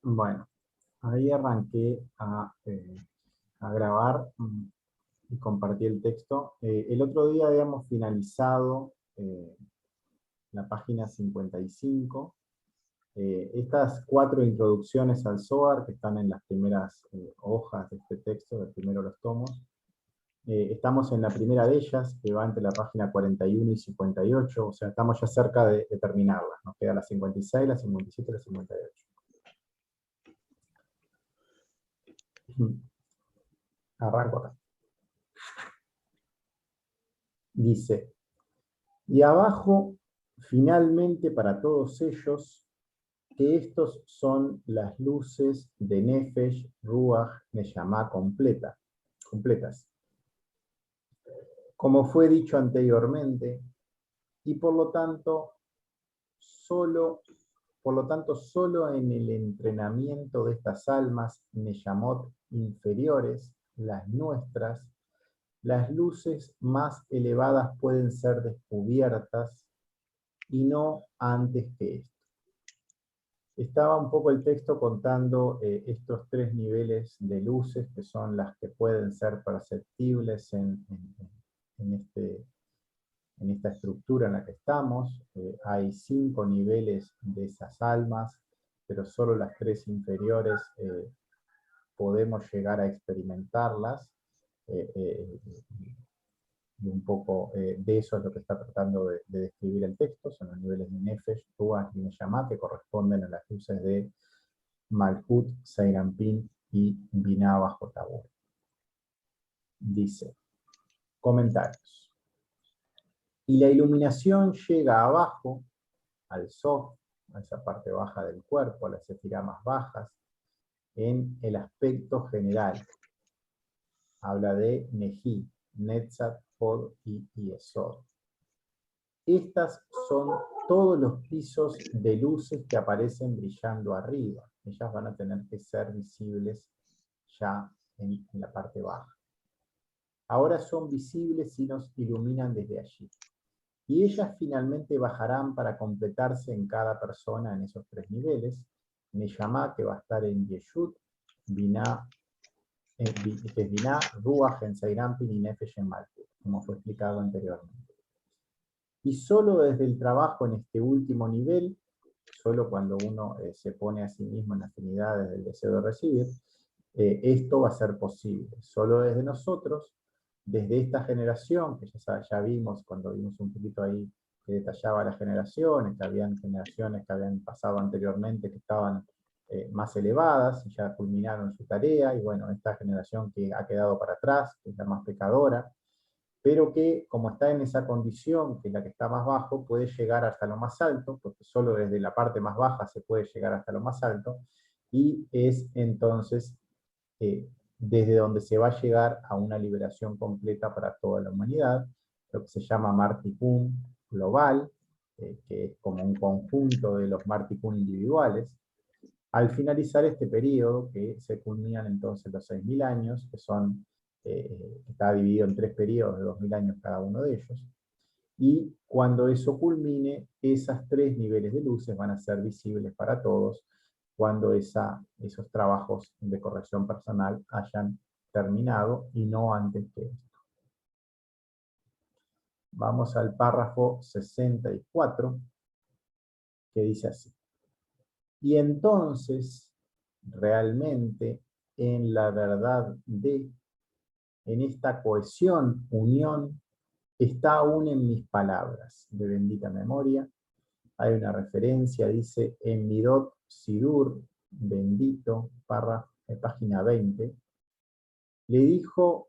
Bueno, ahí arranqué a grabar y compartí el texto. El otro día habíamos finalizado la página 55. Estas 4 introducciones al Zohar, que están en las primeras hojas de este texto, de primero los tomos. Estamos en la primera de ellas, que va entre la página 41 y 58, o sea, estamos ya cerca de terminarlas. Nos queda la 56, la 57 y la 58. Arranco acá. Dice, y abajo, finalmente para todos ellos, que estos son las luces de Nefesh, Ruach, Neyamá completas. Como fue dicho anteriormente, y por lo tanto, solo en el entrenamiento de estas almas Neyamot inferiores, las nuestras, las luces más elevadas pueden ser descubiertas y no antes que esto. Estaba un poco el texto contando estos 3 niveles de luces que son las que pueden ser perceptibles en esta estructura en la que estamos. Hay 5 niveles de esas almas, pero solo las 3 inferiores podemos llegar a experimentarlas. Eh, eh, y un poco de eso es lo que está tratando de describir el texto. Son los niveles de Nefesh, Ruach y Neyamá, que corresponden a las luces de Malhut, Seirampin y Binah bajo Tabor. Dice, comentarios. Y la iluminación llega abajo, al Sof, a esa parte baja del cuerpo, a las sefirá más bajas, en el aspecto general. Habla de Neji, Netzat, Hod y Yesod. Estas son todos los pisos de luces que aparecen brillando arriba. Ellas van a tener que ser visibles ya en la parte baja. Ahora son visibles y nos iluminan desde allí. Y ellas finalmente bajarán para completarse en cada persona en esos 3 niveles. Neyamá, que va a estar en Yeshut, Binah, que es Binah, Ruach en Seirampin y Nefesh en Malkut, como fue explicado anteriormente. Y solo desde el trabajo en este último nivel, solo cuando uno se pone a sí mismo en afinidades del deseo de recibir, esto va a ser posible. Solo desde nosotros, desde esta generación, que ya vimos cuando vimos un poquito ahí que detallaba las generaciones, que habían generaciones que habían pasado anteriormente que estaban más elevadas y ya culminaron su tarea, y bueno, esta generación que ha quedado para atrás, que es la más pecadora, pero que como está en esa condición, que es la que está más bajo, puede llegar hasta lo más alto, porque solo desde la parte más baja se puede llegar hasta lo más alto, y es entonces desde donde se va a llegar a una liberación completa para toda la humanidad, lo que se llama Martikun global, que es como un conjunto de los Martikun individuales. Al finalizar este periodo, que se culminan entonces los 6.000 años, que son, está dividido en 3 periodos de 2.000 años cada uno de ellos, y cuando eso culmine, esos 3 niveles de luces van a ser visibles para todos cuando esos trabajos de corrección personal hayan terminado y no antes que esto. Vamos al párrafo 64, que dice así. Y entonces, realmente, en la verdad en esta cohesión, unión, está aún en mis palabras de bendita memoria. Hay una referencia, dice, en Midot Sidur, bendito, página 20, le dijo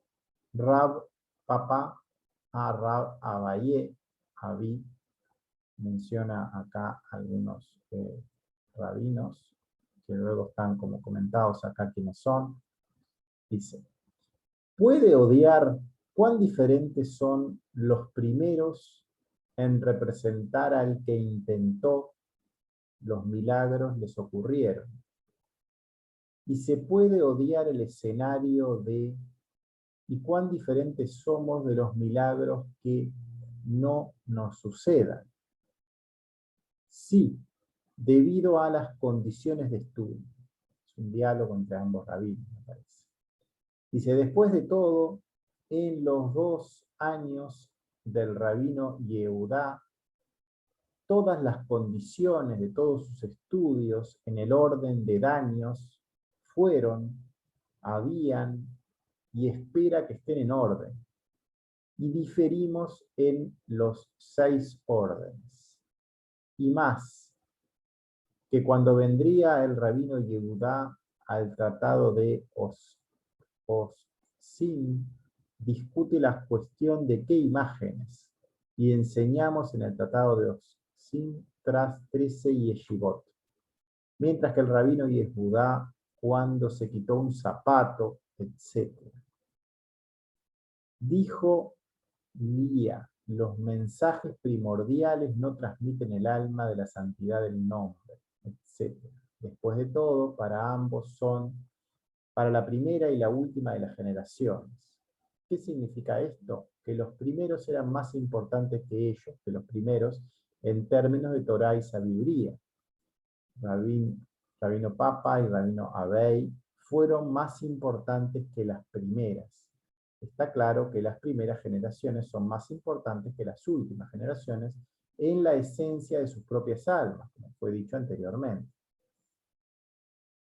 Rab Papa a Rab Abaye, Abí, menciona acá algunos rabinos, que luego están como comentados acá quiénes son. Dice, ¿puede odiar cuán diferentes son los primeros en representar al que intentó? Los milagros les ocurrieron. Y se puede odiar el escenario de y cuán diferentes somos de los milagros que no nos sucedan. Sí, debido a las condiciones de estudio. un diálogo entre ambos rabinos, me parece. Dice, después de todo, en los 2 años del rabino Yehudá, todas las condiciones de todos sus estudios en el orden de daños fueron, habían y espera que estén en orden. Y diferimos en los 6 órdenes. Y más, que cuando vendría el rabino Yehudá al tratado de Osin, discute la cuestión de qué imágenes, y enseñamos en el tratado de Osin tras 13 yeshivot. Mientras que el rabino Yehudá, cuando se quitó un zapato, etc. Dijo Lía, los mensajes primordiales no transmiten el alma de la santidad del nombre, etc. Después de todo, para ambos son para la primera y la última de las generaciones. ¿Qué significa esto? Que los primeros eran más importantes que ellos, que los primeros en términos de Torá y sabiduría. Rabino Papa y Rabino Abei fueron más importantes que las primeras. Está claro que las primeras generaciones son más importantes que las últimas generaciones en la esencia de sus propias almas, como fue dicho anteriormente.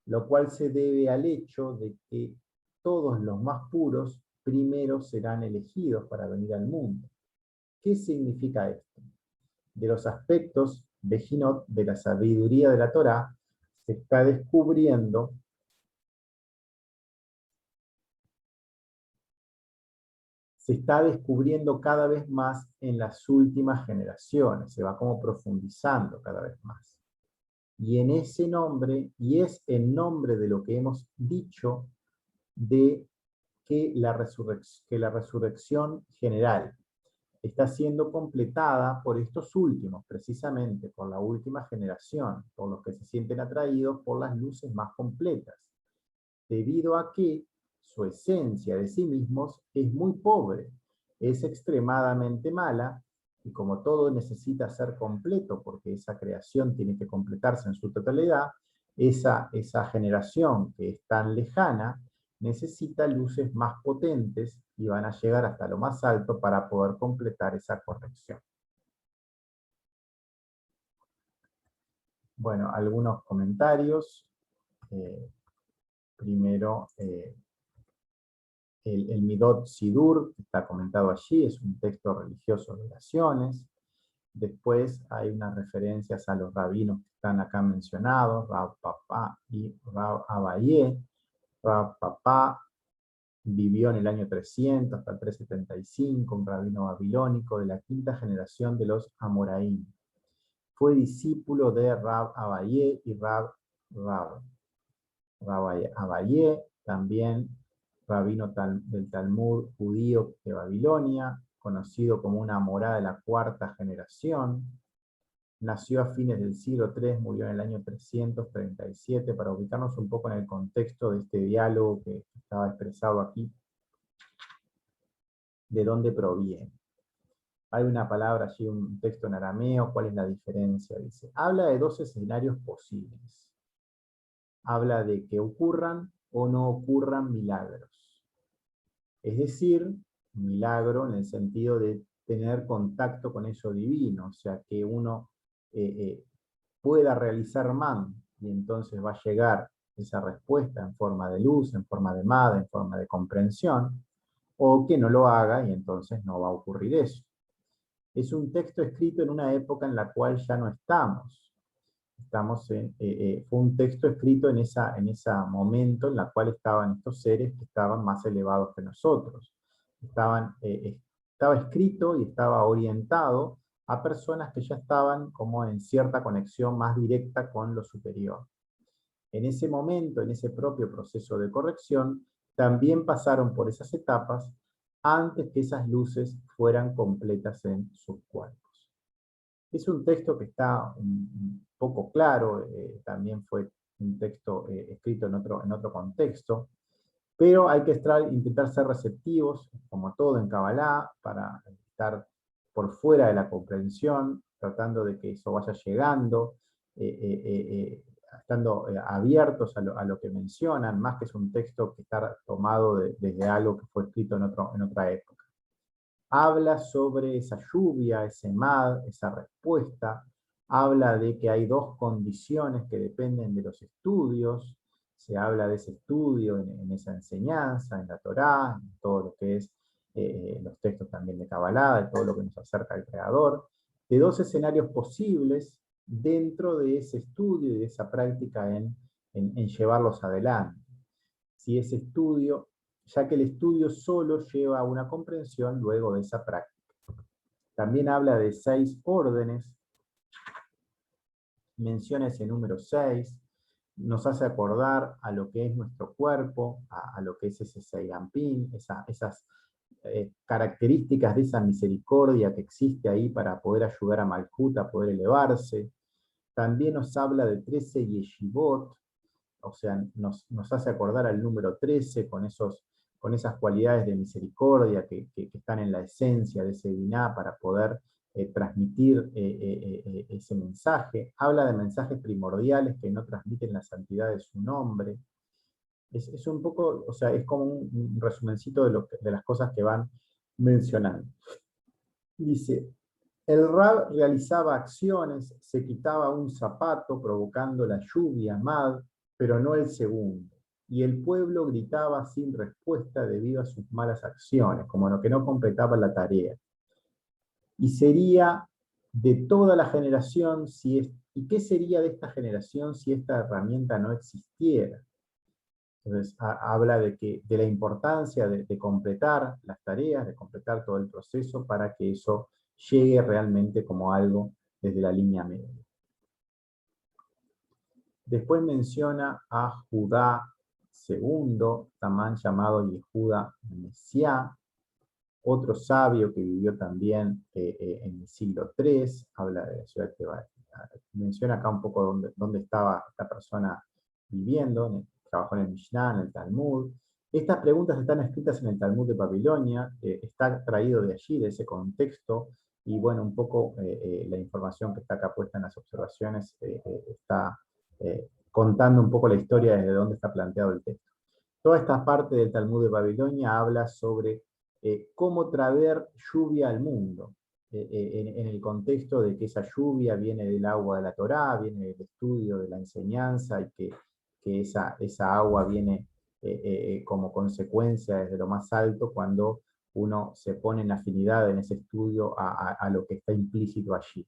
Lo cual se debe al hecho de que todos los más puros primero serán elegidos para venir al mundo. ¿Qué significa esto? De los aspectos Bejinot de la sabiduría de la Torá se está descubriendo cada vez más en las últimas generaciones, se va como profundizando cada vez más. Y en ese nombre, y es en nombre de lo que hemos dicho, de que la resurrección general está siendo completada por estos últimos, precisamente por la última generación, por los que se sienten atraídos por las luces más completas, debido a que su esencia de sí mismos es muy pobre, es extremadamente mala, y como todo necesita ser completo, porque esa creación tiene que completarse en su totalidad, esa generación que es tan lejana, necesita luces más potentes y van a llegar hasta lo más alto para poder completar esa corrección. Bueno, algunos comentarios. Primero, el Midot Sidur, que está comentado allí, es un texto religioso de oraciones. Después hay unas referencias a los rabinos que están acá mencionados, Rav Papa y Rav Abaye. Rav Papa vivió en el año 300 hasta el 375, un rabino babilónico de la 5ª generación de los Amoraim. Fue discípulo de Rav Abaye y Rav Abaye, también rabino del Talmud judío de Babilonia, conocido como una Amorá de la 4ª generación. Nació a fines del siglo III, murió en el año 337, para ubicarnos un poco en el contexto de este diálogo que estaba expresado aquí, de dónde proviene. Hay una palabra allí, un texto en arameo, ¿cuál es la diferencia? Dice, habla de 2 escenarios posibles. Habla de que ocurran o no ocurran milagros. Es decir, milagro en el sentido de tener contacto con eso divino, o sea, que uno pueda realizar man, y entonces va a llegar esa respuesta en forma de luz, en forma de mad, en forma de comprensión, o que no lo haga y entonces no va a ocurrir eso. Es un texto escrito en una época en la cual ya no estamos. Fue un texto escrito en ese momento en la cual estaban estos seres que estaban más elevados que nosotros. Estaba escrito y estaba orientado a personas que ya estaban como en cierta conexión más directa con lo superior. En ese momento, en ese propio proceso de corrección, también pasaron por esas etapas antes que esas luces fueran completas en sus cuerpos. Es un texto que está un poco claro, también fue un texto escrito en otro contexto, pero hay que intentar ser receptivos, como todo en Kabbalah, para estar por fuera de la comprensión, tratando de que eso vaya llegando estando abiertos a lo que mencionan, más que es un texto que está tomado desde algo que fue escrito en otra época. Habla sobre esa lluvia, ese mad, esa respuesta, habla de que hay dos condiciones que dependen de los estudios, se habla de ese estudio en esa enseñanza, en la Torá, en todo lo que es los textos también de Kabbalah, de todo lo que nos acerca al Creador, de dos escenarios posibles dentro de ese estudio y de esa práctica en llevarlos adelante. Si ese estudio, ya que el estudio solo lleva a una comprensión luego de esa práctica. También habla de 6 órdenes, menciona ese número 6, nos hace acordar a lo que es nuestro cuerpo, a lo que es ese Seigampín, esas características de esa misericordia que existe ahí para poder ayudar a Malkut a poder elevarse. También nos habla de 13 yeshivot, o sea, nos hace acordar al número 13 con esas cualidades de misericordia que están en la esencia de ese Biná para poder transmitir ese mensaje. Habla de mensajes primordiales que no transmiten la santidad de su nombre. Es un poco, o sea, es como un resumencito de las cosas que van mencionando. Dice, el Rab realizaba acciones, se quitaba un zapato provocando la lluvia, Mad, pero no el segundo. Y el pueblo gritaba sin respuesta debido a sus malas acciones, como lo que no completaba la tarea. Y sería de toda la generación, ¿y qué sería de esta generación si esta herramienta no existiera? Entonces, habla de la importancia de completar las tareas, de completar todo el proceso para que eso llegue realmente como algo desde la línea media. Después menciona a Judá II, también llamado Yehuda Mesiá, otro sabio que vivió también en el siglo III, habla de la ciudad de Tebas. Menciona acá un poco dónde estaba esta persona viviendo, trabajó en el Mishnah, en el Talmud. Estas preguntas están escritas en el Talmud de Babilonia, está traído de allí, de ese contexto, y bueno, un poco la información que está acá puesta en las observaciones está contando un poco la historia desde dónde está planteado el texto. Toda esta parte del Talmud de Babilonia habla sobre cómo traer lluvia al mundo, en el contexto de que esa lluvia viene del agua de la Torá, viene del estudio, de la enseñanza, y que esa agua viene como consecuencia desde lo más alto cuando uno se pone en afinidad en ese estudio a lo que está implícito allí.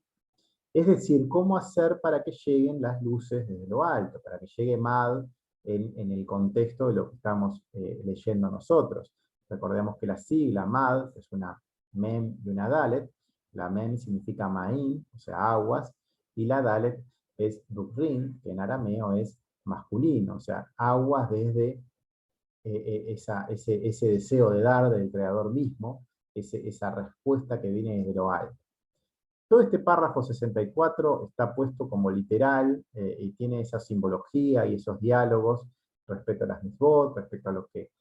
Es decir, cómo hacer para que lleguen las luces desde lo alto, para que llegue Mad en el contexto de lo que estamos leyendo nosotros. Recordemos que la sigla Mad es una Mem y una Dalet. La Mem significa Ma'in, o sea, aguas, y la Dalet es Dukrin, que en arameo es masculino, o sea, aguas desde ese deseo de dar del creador mismo, esa respuesta que viene desde lo alto. Todo este párrafo 64 está puesto como literal y tiene esa simbología y esos diálogos respecto a las mitzvot, respecto a lo que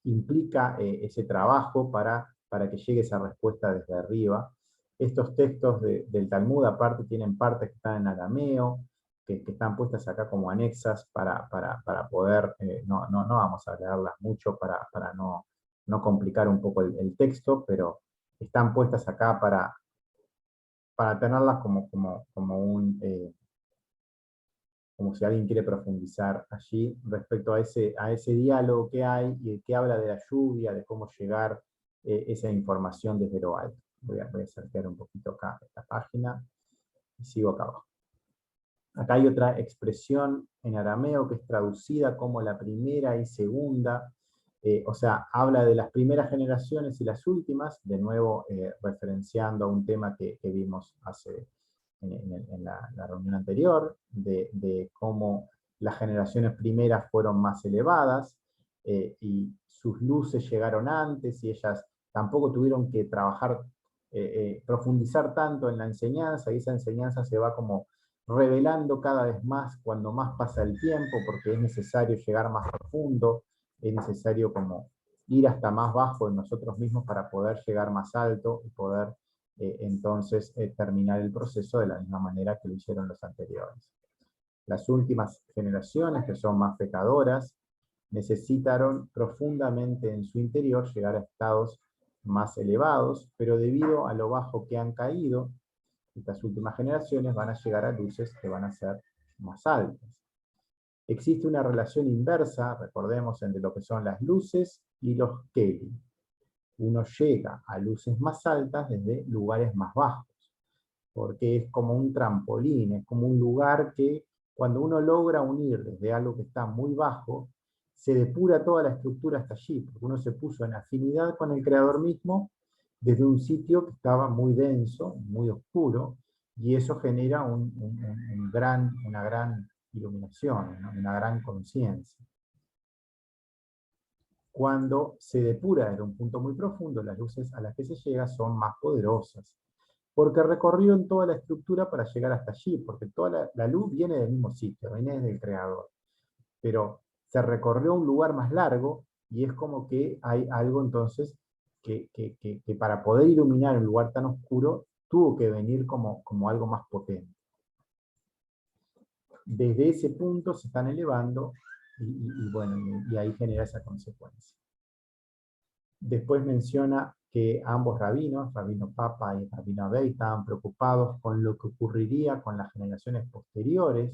implica ese trabajo para que llegue esa respuesta desde arriba. Estos textos del Talmud aparte tienen partes que están en arameo, que están puestas acá como anexas para poder, no vamos a leerlas mucho para no complicar un poco el texto, pero están puestas acá para tenerlas como si alguien quiere profundizar allí respecto a ese diálogo que hay y que habla de la lluvia, de cómo llegar esa información desde lo alto. Voy a acercar un poquito acá esta página y sigo acá abajo. Acá hay otra expresión en arameo que es traducida como la primera y segunda, o sea, habla de las primeras generaciones y las últimas, de nuevo referenciando a un tema que vimos en la reunión anterior, de cómo las generaciones primeras fueron más elevadas y sus luces llegaron antes y ellas tampoco tuvieron que trabajar, profundizar tanto en la enseñanza, y esa enseñanza se va como revelando cada vez más cuando más pasa el tiempo, porque es necesario llegar más profundo, es necesario como ir hasta más bajo en nosotros mismos para poder llegar más alto y poder entonces terminar el proceso de la misma manera que lo hicieron los anteriores. Las últimas generaciones, que son más pecadoras, necesitaron profundamente en su interior llegar a estados más elevados, pero debido a lo bajo que han caído, estas últimas generaciones van a llegar a luces que van a ser más altas. Existe una relación inversa, recordemos, entre lo que son las luces y los kelim. Uno llega a luces más altas desde lugares más bajos, porque es como un trampolín, es como un lugar que cuando uno logra unir desde algo que está muy bajo, se depura toda la estructura hasta allí, porque uno se puso en afinidad con el creador mismo desde un sitio que estaba muy denso, muy oscuro, y eso genera una gran iluminación, ¿no? Una gran conciencia. Cuando se depura desde un punto muy profundo, las luces a las que se llega son más poderosas, porque recorrieron toda la estructura para llegar hasta allí, porque toda la luz viene del mismo sitio, viene del creador, pero se recorrió un lugar más largo, y es como que hay algo entonces que para poder iluminar un lugar tan oscuro, tuvo que venir como algo más potente. Desde ese punto se están elevando, y ahí genera esa consecuencia. Después menciona que ambos rabinos, Rabino Papa y Rabino Abei, estaban preocupados con lo que ocurriría con las generaciones posteriores,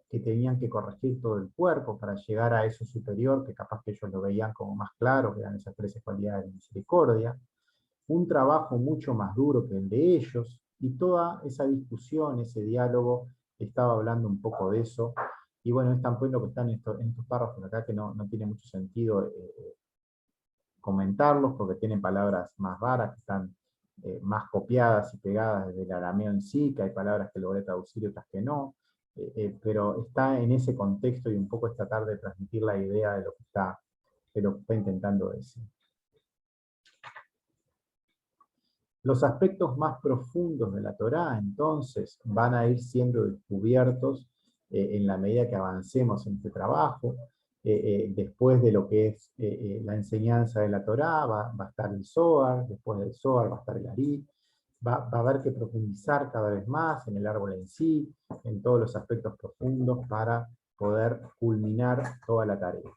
que tenían que corregir todo el cuerpo para llegar a eso superior, que capaz que ellos lo veían como más claro, que eran esas 13 cualidades de misericordia. Un trabajo mucho más duro que el de ellos, y toda esa discusión, ese diálogo, estaba hablando un poco de eso. Y bueno, es tan bueno que están en estos párrafos acá que no tiene mucho sentido comentarlos, porque tienen palabras más raras, que están más copiadas y pegadas desde el arameo en sí, que hay palabras que logré traducir y otras que no, pero está en ese contexto y un poco es tratar de transmitir la idea de lo que está intentando decir. Los aspectos más profundos de la Torá, entonces, van a ir siendo descubiertos en la medida que avancemos en este trabajo. Después de lo que es la enseñanza de la Torá, va a estar el Zohar, después del Zohar va a estar el Ari, va a haber que profundizar cada vez más en el árbol en sí, en todos los aspectos profundos para poder culminar toda la tarea.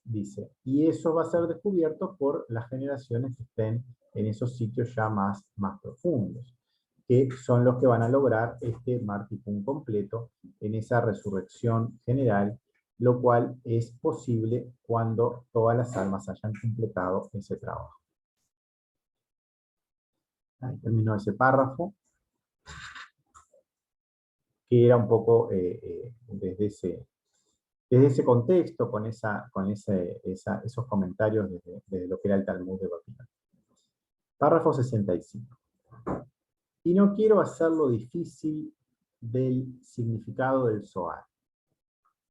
Dice, y eso va a ser descubierto por las generaciones que estén en esos sitios ya más profundos, que son los que van a lograr este Martipún completo en esa resurrección general, lo cual es posible cuando todas las almas hayan completado ese trabajo. Ahí terminó ese párrafo, que era un poco desde ese contexto, con esos comentarios desde lo que era el Talmud de Babilonia. Párrafo 65. Y no quiero hacerlo difícil del significado del Zohar.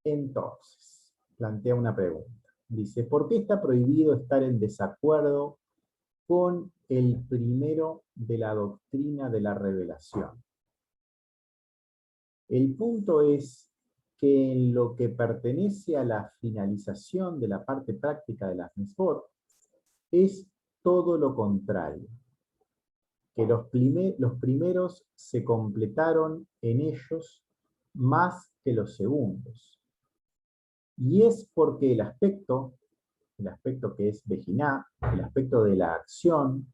Entonces, plantea una pregunta. Dice, ¿por qué está prohibido estar en desacuerdo con el primero de la doctrina de la revelación? El punto es que en lo que pertenece a la finalización de la parte práctica de las mitzvot, es todo lo contrario. Que los primeros se completaron en ellos más que los segundos. Y es porque el aspecto que es Bejiná, el aspecto de la acción,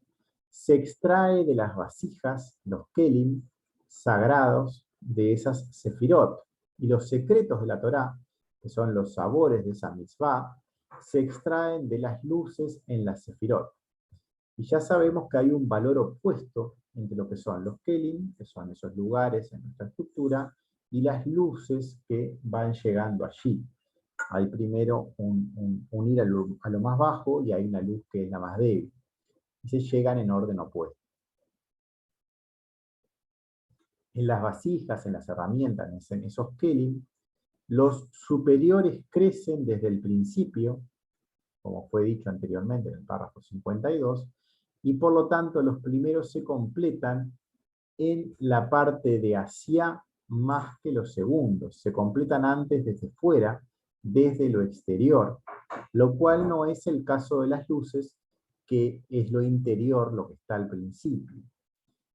se extrae de las vasijas, los kelim, sagrados de esas sefirot. Y los secretos de la Torá, que son los sabores de esa mitzvah, se extraen de las luces en las sefirot. Y ya sabemos que hay un valor opuesto entre lo que son los kelim, que son esos lugares en nuestra estructura, y las luces que van llegando allí. Hay primero un ir a lo más bajo, y hay una luz que es la más débil. Y se llegan en orden opuesto. En las vasijas, en las herramientas, en esos kelim, los superiores crecen desde el principio, como fue dicho anteriormente en el párrafo 52, y por lo tanto los primeros se completan en la parte de hacia más que los segundos. Se completan antes desde fuera, desde lo exterior, lo cual no es el caso de las luces, que es lo interior, lo que está al principio.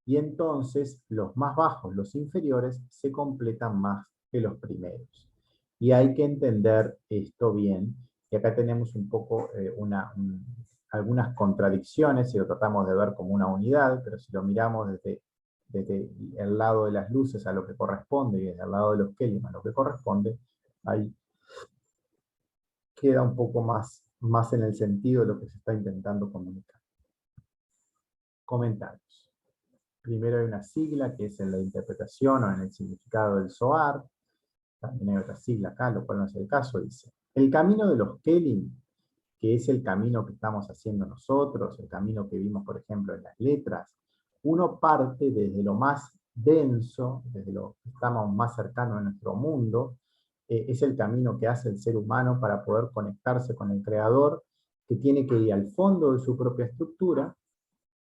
y entonces los más bajos, los inferiores, se completan más que los primeros. Y hay que entender esto bien, y acá tenemos un poco algunas contradicciones, si lo tratamos de ver como una unidad, pero si lo miramos desde el lado de las luces a lo que corresponde, y desde el lado de los Kelim a lo que corresponde, ahí queda un poco más en el sentido de lo que se está intentando comunicar. Comentarios. Primero hay una sigla que es en la interpretación o en el significado del Zohar. También hay otra sigla acá, lo cual no es el caso. Dice, el camino de los Kelim, que es el camino que estamos haciendo nosotros, el camino que vimos, por ejemplo, en las letras, uno parte desde lo más denso, desde lo que estamos más cercano a nuestro mundo, es el camino que hace el ser humano para poder conectarse con el Creador, que tiene que ir al fondo de su propia estructura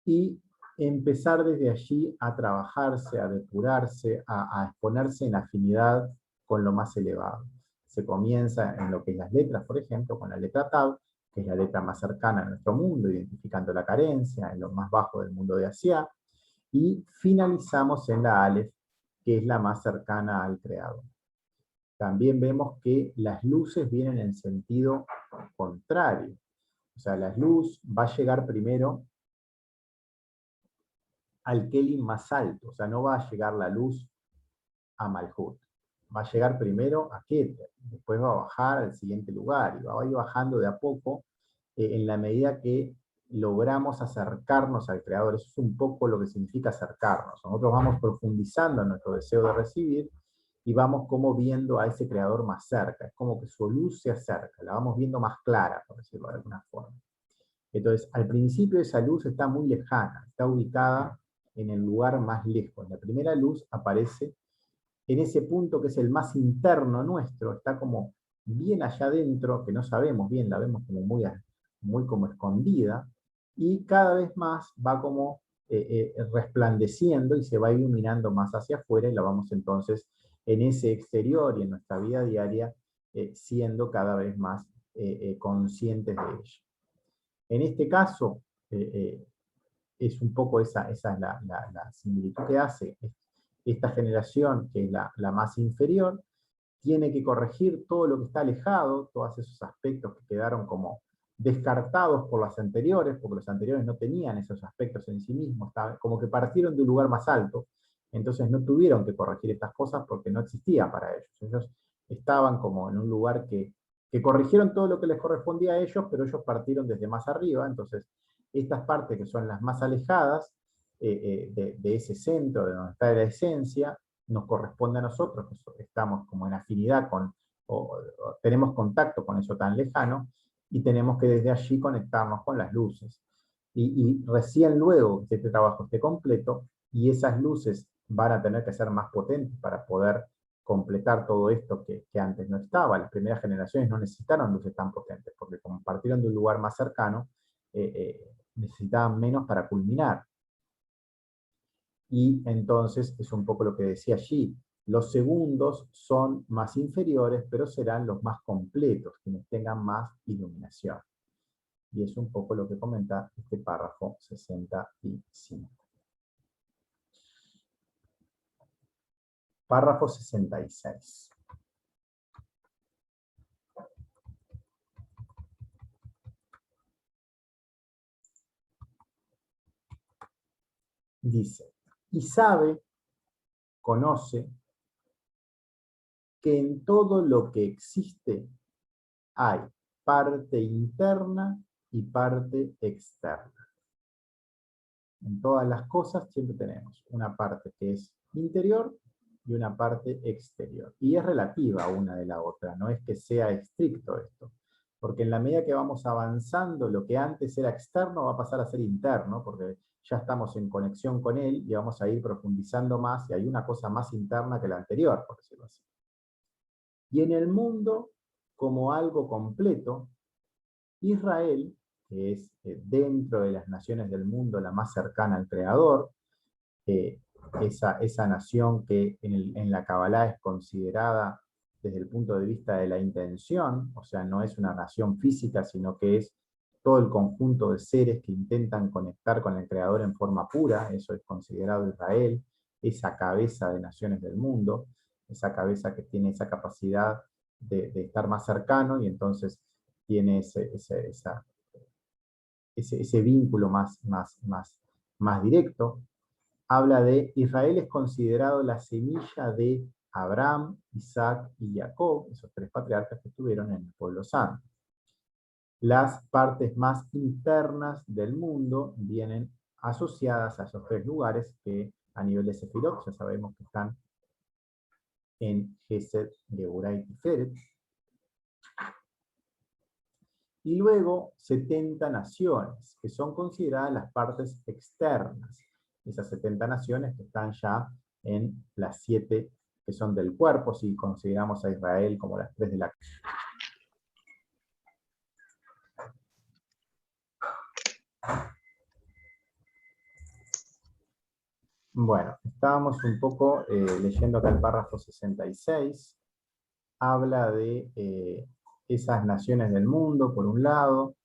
y empezar desde allí a trabajarse, a depurarse, a exponerse en afinidad con lo más elevado. Se comienza en lo que es las letras, por ejemplo, con la letra Tav, que es la letra más cercana a nuestro mundo, identificando la carencia, en lo más bajo del mundo de Asia, y finalizamos en la Aleph, que es la más cercana al Creador. También vemos que las luces vienen en sentido contrario. O sea, la luz va a llegar primero al Kelim más alto, o sea, no va a llegar la luz a Malhut. Va a llegar primero a Keter, después va a bajar al siguiente lugar, y va a ir bajando de a poco en la medida que logramos acercarnos al Creador. Eso es un poco lo que significa acercarnos. Nosotros vamos profundizando en nuestro deseo de recibir, y vamos como viendo a ese Creador más cerca. Es como que su luz se acerca, la vamos viendo más clara, por decirlo de alguna forma. Entonces, al principio esa luz está muy lejana, está ubicada en el lugar más lejos. La primera luz aparece en ese punto que es el más interno nuestro, está como bien allá adentro, que no sabemos bien, la vemos como muy como escondida, y cada vez más va como resplandeciendo y se va iluminando más hacia afuera, y la vamos entonces en ese exterior y en nuestra vida diaria siendo cada vez más conscientes de ello. En este caso, es un poco esa es la similitud que hace esta generación, que es la más inferior, tiene que corregir todo lo que está alejado, todos esos aspectos que quedaron como descartados por las anteriores, porque los anteriores no tenían esos aspectos en sí mismos, como que partieron de un lugar más alto, entonces no tuvieron que corregir estas cosas porque no existía para ellos. Ellos estaban como en un lugar que corrigieron todo lo que les correspondía a ellos, pero ellos partieron desde más arriba, entonces estas partes que son las más alejadas de ese centro, de donde está la esencia, nos corresponde a nosotros, que estamos como en afinidad con, o tenemos contacto con eso tan lejano, y tenemos que desde allí conectarnos con las luces. Y recién luego que este trabajo esté completo, y esas luces van a tener que ser más potentes para poder completar todo esto que antes no estaba. Las primeras generaciones no necesitaron luces tan potentes, porque como partieron de un lugar más cercano, necesitaban menos para culminar. Y entonces es un poco lo que decía allí. Los segundos son más inferiores, pero serán los más completos, quienes tengan más iluminación. Y es un poco lo que comenta este párrafo 65. Párrafo 66. Dice, y sabe, conoce, que en todo lo que existe hay parte interna y parte externa. En todas las cosas siempre tenemos una parte que es interior y una parte exterior. Y es relativa una de la otra, no es que sea estricto esto. Porque en la medida que vamos avanzando, lo que antes era externo va a pasar a ser interno, porque ya estamos en conexión con él y vamos a ir profundizando más, y hay una cosa más interna que la anterior, por decirlo así. Y en el mundo, como algo completo, Israel, que es dentro de las naciones del mundo la más cercana al Creador, esa nación que en la Kabbalah es considerada desde el punto de vista de la intención, o sea, no es una nación física, sino que es todo el conjunto de seres que intentan conectar con el Creador en forma pura, eso es considerado Israel, esa cabeza de naciones del mundo, esa cabeza que tiene esa capacidad de estar más cercano y entonces tiene ese vínculo más directo. Habla de Israel es considerado la semilla de Abraham, Isaac y Jacob, esos tres patriarcas que estuvieron en el pueblo santo. Las partes más internas del mundo vienen asociadas a esos tres lugares que a nivel de Sefirot ya sabemos que están en Gesed, Geburah y Tiferet. Y luego 70 naciones, que son consideradas las partes externas. Esas 70 naciones que están ya en las 7 que son del cuerpo, si consideramos a Israel como las 3 de la... Bueno, estábamos un poco leyendo acá el párrafo 66, habla de esas naciones del mundo, por un lado,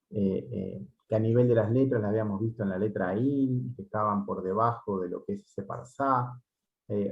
que a nivel de las letras las habíamos visto en la letra Ain, que estaban por debajo de lo que es ese parsá.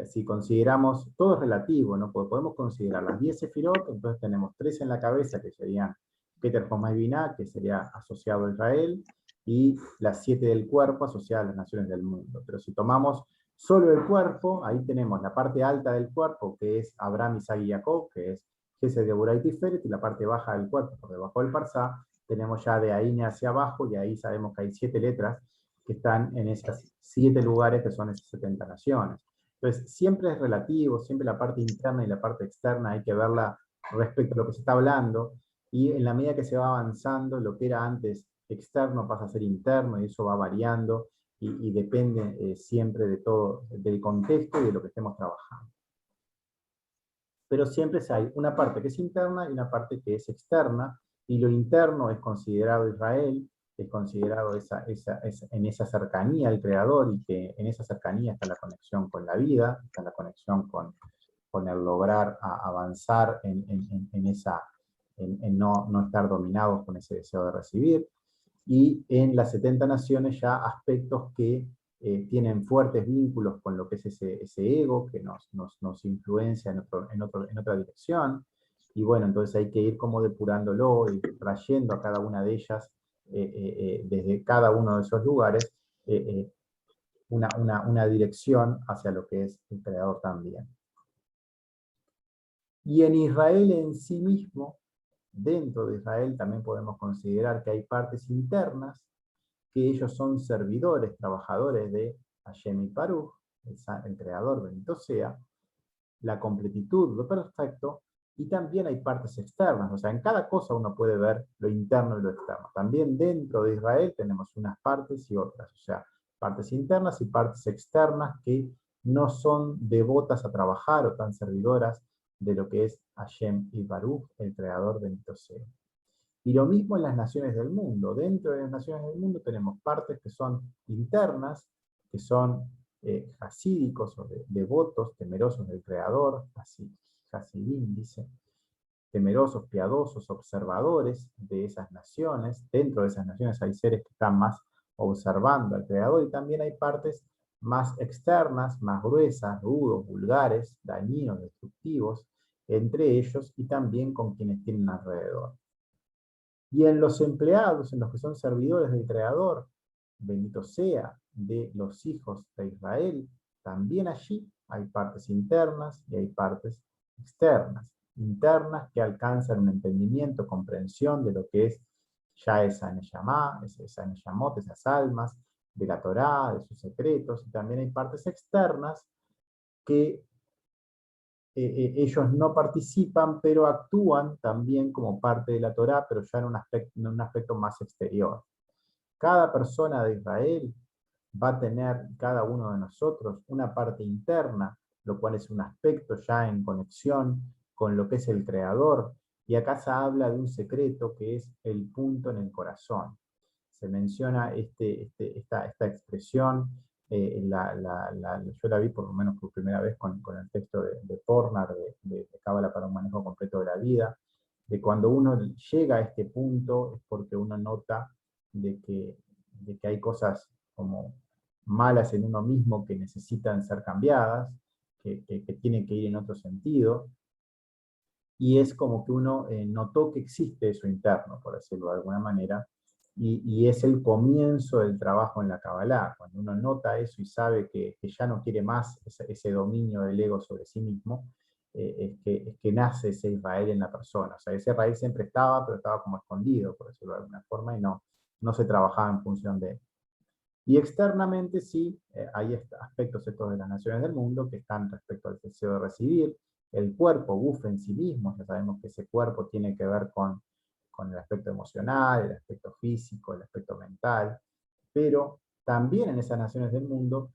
Si consideramos, todo es relativo, ¿no? Podemos considerar las 10 sefirot, entonces tenemos 3 en la cabeza, que serían Keter, Jomá y Binah, que sería asociado a Israel, y las 7 del cuerpo asociadas a las naciones del mundo. Pero si tomamos solo el cuerpo, ahí tenemos la parte alta del cuerpo, que es Abraham, Isaac y Jacob, que es Gesed, Geburah y Tiferet, y la parte baja del cuerpo, por debajo del parsá, tenemos ya de ahí hacia abajo, y ahí sabemos que hay 7 letras que están en esos 7 lugares que son esas 70 naciones. Entonces, siempre es relativo, siempre la parte interna y la parte externa hay que verla respecto a lo que se está hablando, y en la medida que se va avanzando, lo que era antes externo pasa a ser interno, y eso va variando, y depende siempre de todo, del contexto y de lo que estemos trabajando. Pero siempre hay una parte que es interna y una parte que es externa, y lo interno es considerado Israel, es considerado en esa cercanía al Creador, y que en esa cercanía está la conexión con la vida, está la conexión con el lograr avanzar en no estar dominados con ese deseo de recibir. Y en las 70 naciones ya aspectos que tienen fuertes vínculos con lo que es ese ego, que nos influencia en otra dirección. Y bueno, entonces hay que ir como depurándolo y trayendo a cada una de ellas, desde cada uno de esos lugares, una dirección hacia lo que es el Creador también. Y en Israel en sí mismo, dentro de Israel también podemos considerar que hay partes internas, que ellos son servidores, trabajadores de Hashem y Baruch, el Creador, bendito sea, la completitud, lo perfecto, y también hay partes externas, o sea, en cada cosa uno puede ver lo interno y lo externo. También dentro de Israel tenemos unas partes y otras, o sea, partes internas y partes externas que no son devotas a trabajar o tan servidoras de lo que es Hashem y Baruch, el Creador, bendito sea. Y lo mismo en las naciones del mundo. Dentro de las naciones del mundo tenemos partes que son internas, que son hasídicos o devotos, temerosos del Creador, hasidim dice, temerosos, piadosos, observadores de esas naciones. Dentro de esas naciones hay seres que están más observando al Creador, y también hay partes más externas, más gruesas, rudos, vulgares, dañinos, destructivos, entre ellos y también con quienes tienen alrededor. Y en los empleados, en los que son servidores del Creador, bendito sea, de los hijos de Israel, también allí hay partes internas y hay partes externas. Internas que alcanzan un entendimiento, comprensión de lo que es ya esa Neyamá, esa Neyamot, esas almas, de la Torá, de sus secretos, y también hay partes externas que ellos no participan, pero actúan también como parte de la Torá, pero ya en un aspecto más exterior. Cada persona de Israel va a tener, cada uno de nosotros, una parte interna, lo cual es un aspecto ya en conexión con lo que es el Creador, y acá se habla de un secreto que es el punto en el corazón. Se menciona esta expresión, yo la vi por lo menos por primera vez con el texto de Pornar, de Cábala para un manejo completo de la vida, de cuando uno llega a este punto es porque uno nota de que hay cosas como malas en uno mismo que necesitan ser cambiadas, que tienen que ir en otro sentido, y es como que uno notó que existe eso interno, por decirlo de alguna manera, y es el comienzo del trabajo en la Kabbalah. Cuando uno nota eso y sabe que ya no quiere más ese dominio del ego sobre sí mismo, es que nace ese Israel en la persona. O sea, ese Israel siempre estaba, pero estaba como escondido, por decirlo de alguna forma, y no se trabajaba en función de él. Y externamente sí, hay aspectos estos de las naciones del mundo que están respecto al deseo de recibir. El cuerpo, buf en sí mismo, ya sabemos que ese cuerpo tiene que ver con el aspecto emocional, el aspecto físico, el aspecto mental, pero también en esas naciones del mundo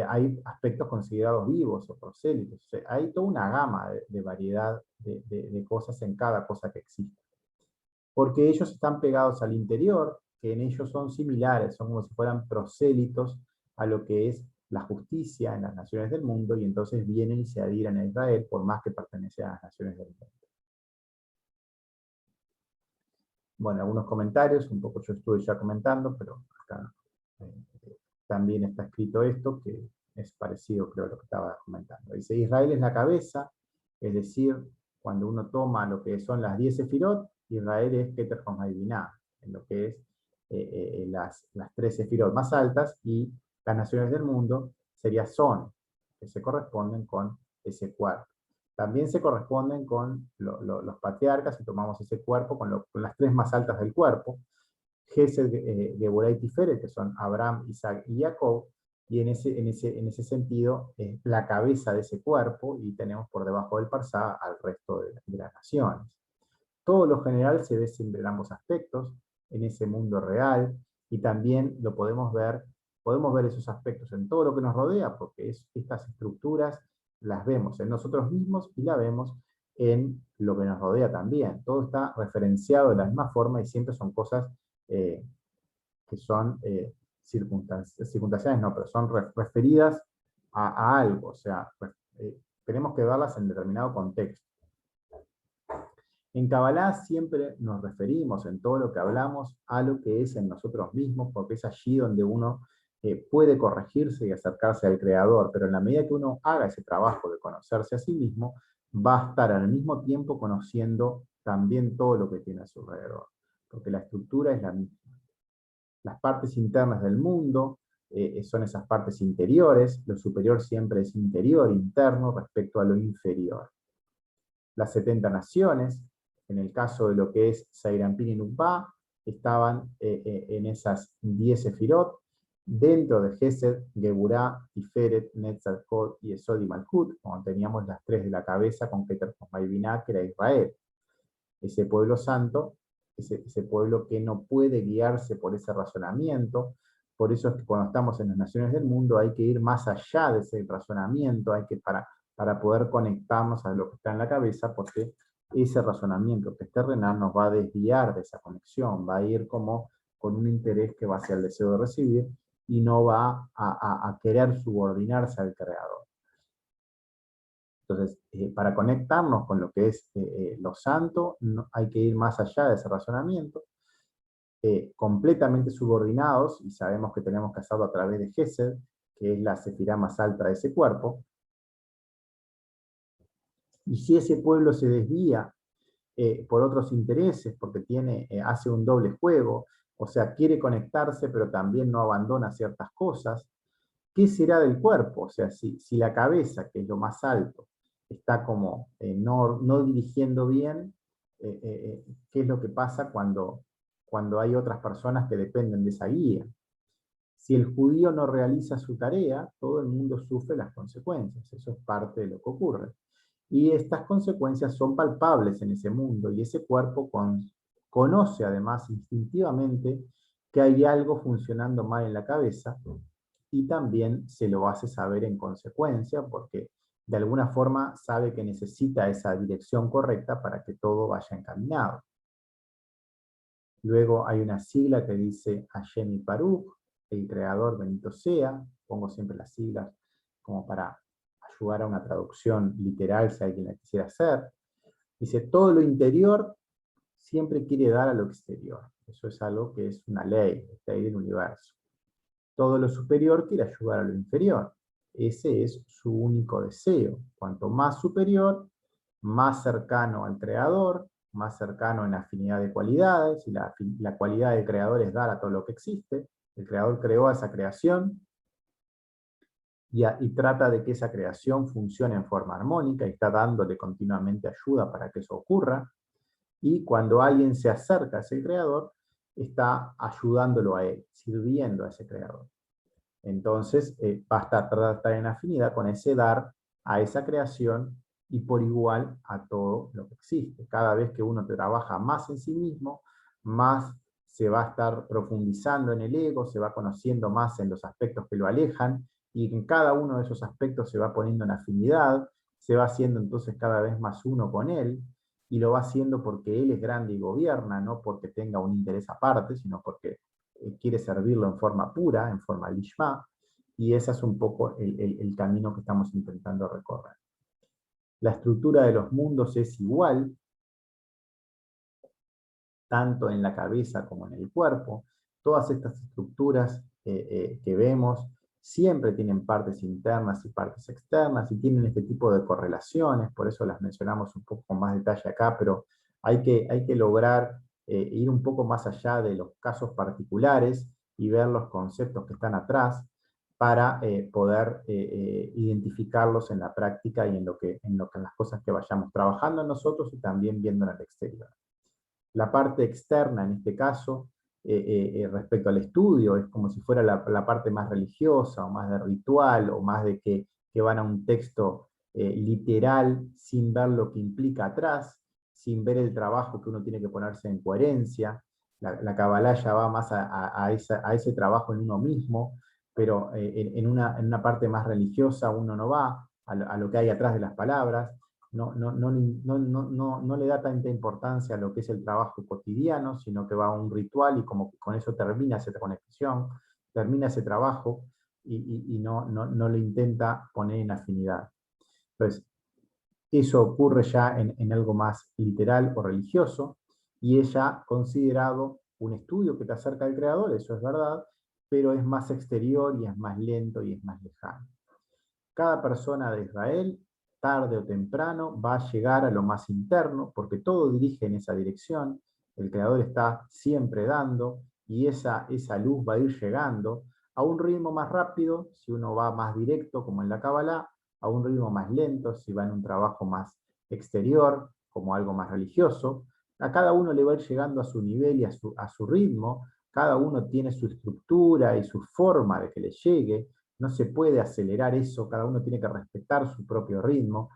hay aspectos considerados vivos o prosélitos. O sea, hay toda una gama de variedad de cosas en cada cosa que existe. Porque ellos están pegados al interior, que en ellos son similares, son como si fueran prosélitos a lo que es la justicia en las naciones del mundo, y entonces vienen y se adhieren a Israel, por más que pertenecen a las naciones del mundo. Bueno, algunos comentarios, un poco yo estuve ya comentando, pero acá también está escrito esto, que es parecido, creo, a lo que estaba comentando. Dice, Israel es la cabeza, es decir, cuando uno toma lo que son las 10 sefirot, Israel es Keter Homay Binah, en lo que es las 3 sefirot más altas, y las naciones del mundo sería Son, que se corresponden con ese cuerpo. También se corresponden con los patriarcas, si tomamos ese cuerpo, con las 3 más altas del cuerpo, Gesed, Geburah y Tiferet, que son Abraham, Isaac y Jacob, y en ese sentido, la cabeza de ese cuerpo, y tenemos por debajo del Parsá al resto de las naciones. Todo lo general se ve siempre en ambos aspectos, en ese mundo real, y también lo podemos ver esos aspectos en todo lo que nos rodea, porque estas estructuras las vemos en nosotros mismos y las vemos en lo que nos rodea también. Todo está referenciado de la misma forma y siempre son cosas que son circunstanciales, no, pero son referidas a algo, o sea, tenemos que verlas en determinado contexto. En Kabbalah siempre nos referimos en todo lo que hablamos a lo que es en nosotros mismos, porque es allí donde uno puede corregirse y acercarse al Creador, pero en la medida que uno haga ese trabajo de conocerse a sí mismo, va a estar al mismo tiempo conociendo también todo lo que tiene a su alrededor, porque la estructura es la misma. Las partes internas del mundo son esas partes interiores, lo superior siempre es interior, interno, respecto a lo inferior. Las 70 naciones, en el caso de lo que es Sairampin y Nukba, estaban en esas 10 sefirot, dentro de Gesed, Geburah, Tiferet, Netzalcot y Esod y Malkut, cuando teníamos las 3 de la cabeza con Keter Chosma y Binah, que era Israel. Ese pueblo santo, ese pueblo que no puede guiarse por ese razonamiento. Por eso es que cuando estamos en las naciones del mundo hay que ir más allá de ese razonamiento, para poder conectarnos a lo que está en la cabeza, porque ese razonamiento que es terrenal nos va a desviar de esa conexión, va a ir como con un interés que va hacia el deseo de recibir y no va a querer subordinarse al Creador. Entonces, para conectarnos con lo que es lo santo, hay que ir más allá de ese razonamiento, completamente subordinados, y sabemos que tenemos que hacerlo a través de Gesed, que es la sefirá más alta de ese cuerpo. Y si ese pueblo se desvía por otros intereses, porque hace un doble juego, o sea, quiere conectarse, pero también no abandona ciertas cosas, ¿qué será del cuerpo? O sea, si la cabeza, que es lo más alto, está como no dirigiendo bien, ¿qué es lo que pasa cuando hay otras personas que dependen de esa guía? Si el judío no realiza su tarea, todo el mundo sufre las consecuencias. Eso es parte de lo que ocurre. Y estas consecuencias son palpables en ese mundo, y ese cuerpo conoce además instintivamente que hay algo funcionando mal en la cabeza, y también se lo hace saber en consecuencia, porque de alguna forma sabe que necesita esa dirección correcta para que todo vaya encaminado. Luego hay una sigla que dice Hashem y Baruch, el creador bendito sea. Pongo siempre las siglas como para ayudar a una traducción literal si alguien la quisiera hacer. Dice, todo lo interior siempre quiere dar a lo exterior. Eso es algo que es una ley del universo. Todo lo superior quiere ayudar a lo inferior. Ese es su único deseo. Cuanto más superior, más cercano al creador, más cercano en afinidad de cualidades, y la cualidad del creador es dar a todo lo que existe. El creador creó a esa creación y trata de que esa creación funcione en forma armónica y está dándole continuamente ayuda para que eso ocurra. Y cuando alguien se acerca a ese creador, está ayudándolo a él, sirviendo a ese creador. Entonces va a estar en afinidad con ese dar a esa creación y por igual a todo lo que existe. Cada vez que uno trabaja más en sí mismo, más se va a estar profundizando en el ego, se va conociendo más en los aspectos que lo alejan, y en cada uno de esos aspectos se va poniendo en afinidad, se va haciendo entonces cada vez más uno con él, y lo va haciendo porque él es grande y gobierna, no porque tenga un interés aparte, sino porque quiere servirlo en forma pura, en forma lishma, y ese es un poco el camino que estamos intentando recorrer. La estructura de los mundos es igual, tanto en la cabeza como en el cuerpo. Todas estas estructuras que vemos siempre tienen partes internas y partes externas, y tienen este tipo de correlaciones, por eso las mencionamos un poco con más detalle acá, pero hay que lograr ir un poco más allá de los casos particulares y ver los conceptos que están atrás para poder identificarlos en la práctica y en las cosas que vayamos trabajando en nosotros y también viendo en el exterior. La parte externa, en este caso, respecto al estudio, es como si fuera la parte más religiosa, o más de ritual, o más de que van a un texto literal, sin ver lo que implica atrás, sin ver el trabajo que uno tiene que ponerse en coherencia. La Kabbalah ya va más a ese trabajo en uno mismo, pero en una parte más religiosa uno no va a lo que hay atrás de las palabras. No le da tanta importancia a lo que es el trabajo cotidiano, sino que va a un ritual y como que con eso termina esa conexión, termina ese trabajo y no le intenta poner en afinidad. Entonces, eso ocurre ya en algo más literal o religioso, y es ya considerado un estudio que te acerca al creador, eso es verdad, pero es más exterior y es más lento y es más lejano. Cada persona de Israel, tarde o temprano, va a llegar a lo más interno, porque todo dirige en esa dirección. El Creador está siempre dando, y esa luz va a ir llegando a un ritmo más rápido, si uno va más directo, como en la Kabbalah, a un ritmo más lento, si va en un trabajo más exterior, como algo más religioso. A cada uno le va a ir llegando a su nivel y a su ritmo. Cada uno tiene su estructura y su forma de que le llegue. No se puede acelerar eso, cada uno tiene que respetar su propio ritmo.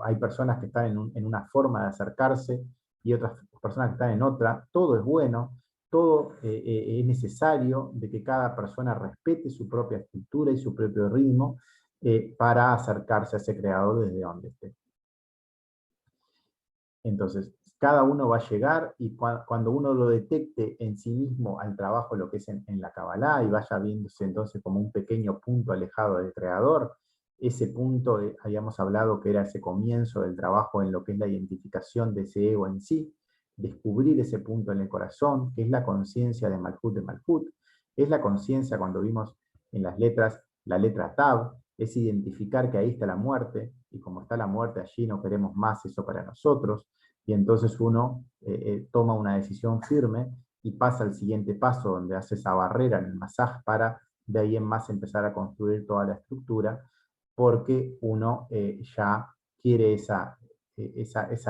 Hay personas que están en una forma de acercarse y otras personas que están en otra. Todo es bueno, todo es necesario de que cada persona respete su propia estructura y su propio ritmo para acercarse a ese creador desde donde esté. Entonces, cada uno va a llegar, y cuando uno lo detecte en sí mismo al trabajo, lo que es en la Kabbalah, y vaya viéndose entonces como un pequeño punto alejado del creador, ese punto, habíamos hablado que era ese comienzo del trabajo en lo que es la identificación de ese ego en sí, descubrir ese punto en el corazón, que es la conciencia de Malkut, es la conciencia cuando vimos en las letras, la letra Tav, es identificar que ahí está la muerte, y como está la muerte allí no queremos más eso para nosotros, y entonces uno toma una decisión firme y pasa al siguiente paso, donde hace esa barrera en el masaje para de ahí en más empezar a construir toda la estructura, porque uno ya quiere esa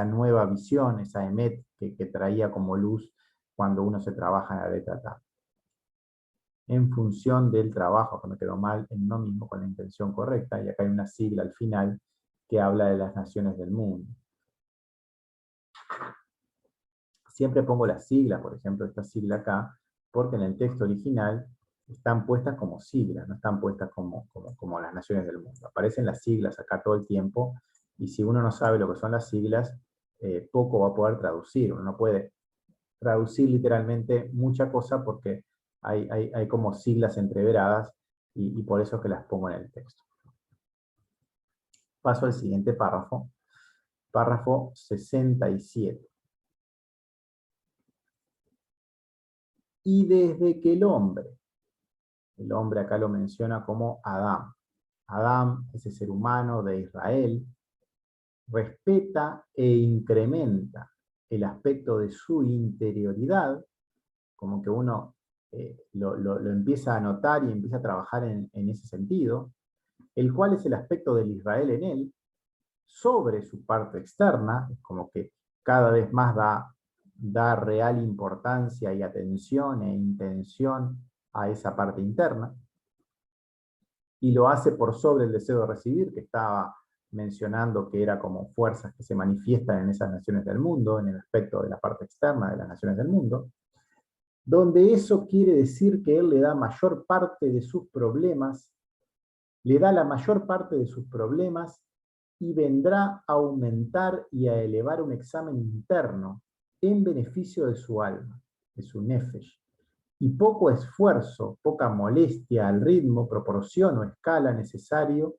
nueva visión, esa emet que traía como luz cuando uno se trabaja en la letra Tav. En función del trabajo, que me quedó mal en no mismo con la intención correcta, y acá hay una sigla al final que habla de las naciones del mundo. Siempre pongo la sigla, por ejemplo, esta sigla acá, porque en el texto original están puestas como siglas, no están puestas como las naciones del mundo. Aparecen las siglas acá todo el tiempo, y si uno no sabe lo que son las siglas, poco va a poder traducir. Uno no puede traducir literalmente mucha cosa porque hay como siglas entreveradas, y por eso es que las pongo en el texto. Paso al siguiente párrafo, párrafo 67. Y desde que el hombre acá lo menciona como Adán, ese ser humano de Israel, respeta e incrementa el aspecto de su interioridad, como que uno lo empieza a notar y empieza a trabajar en ese sentido, el cual es el aspecto del Israel en él, sobre su parte externa, como que cada vez más da real importancia y atención e intención a esa parte interna, y lo hace por sobre el deseo de recibir, que estaba mencionando que era como fuerzas que se manifiestan en esas naciones del mundo, en el aspecto de la parte externa de las naciones del mundo, donde eso quiere decir que él le da mayor parte de sus problemas, le da la mayor parte de sus problemas y vendrá a aumentar y a elevar un examen interno en beneficio de su alma, de su nefesh. Y poco esfuerzo, poca molestia al ritmo, proporción o escala necesario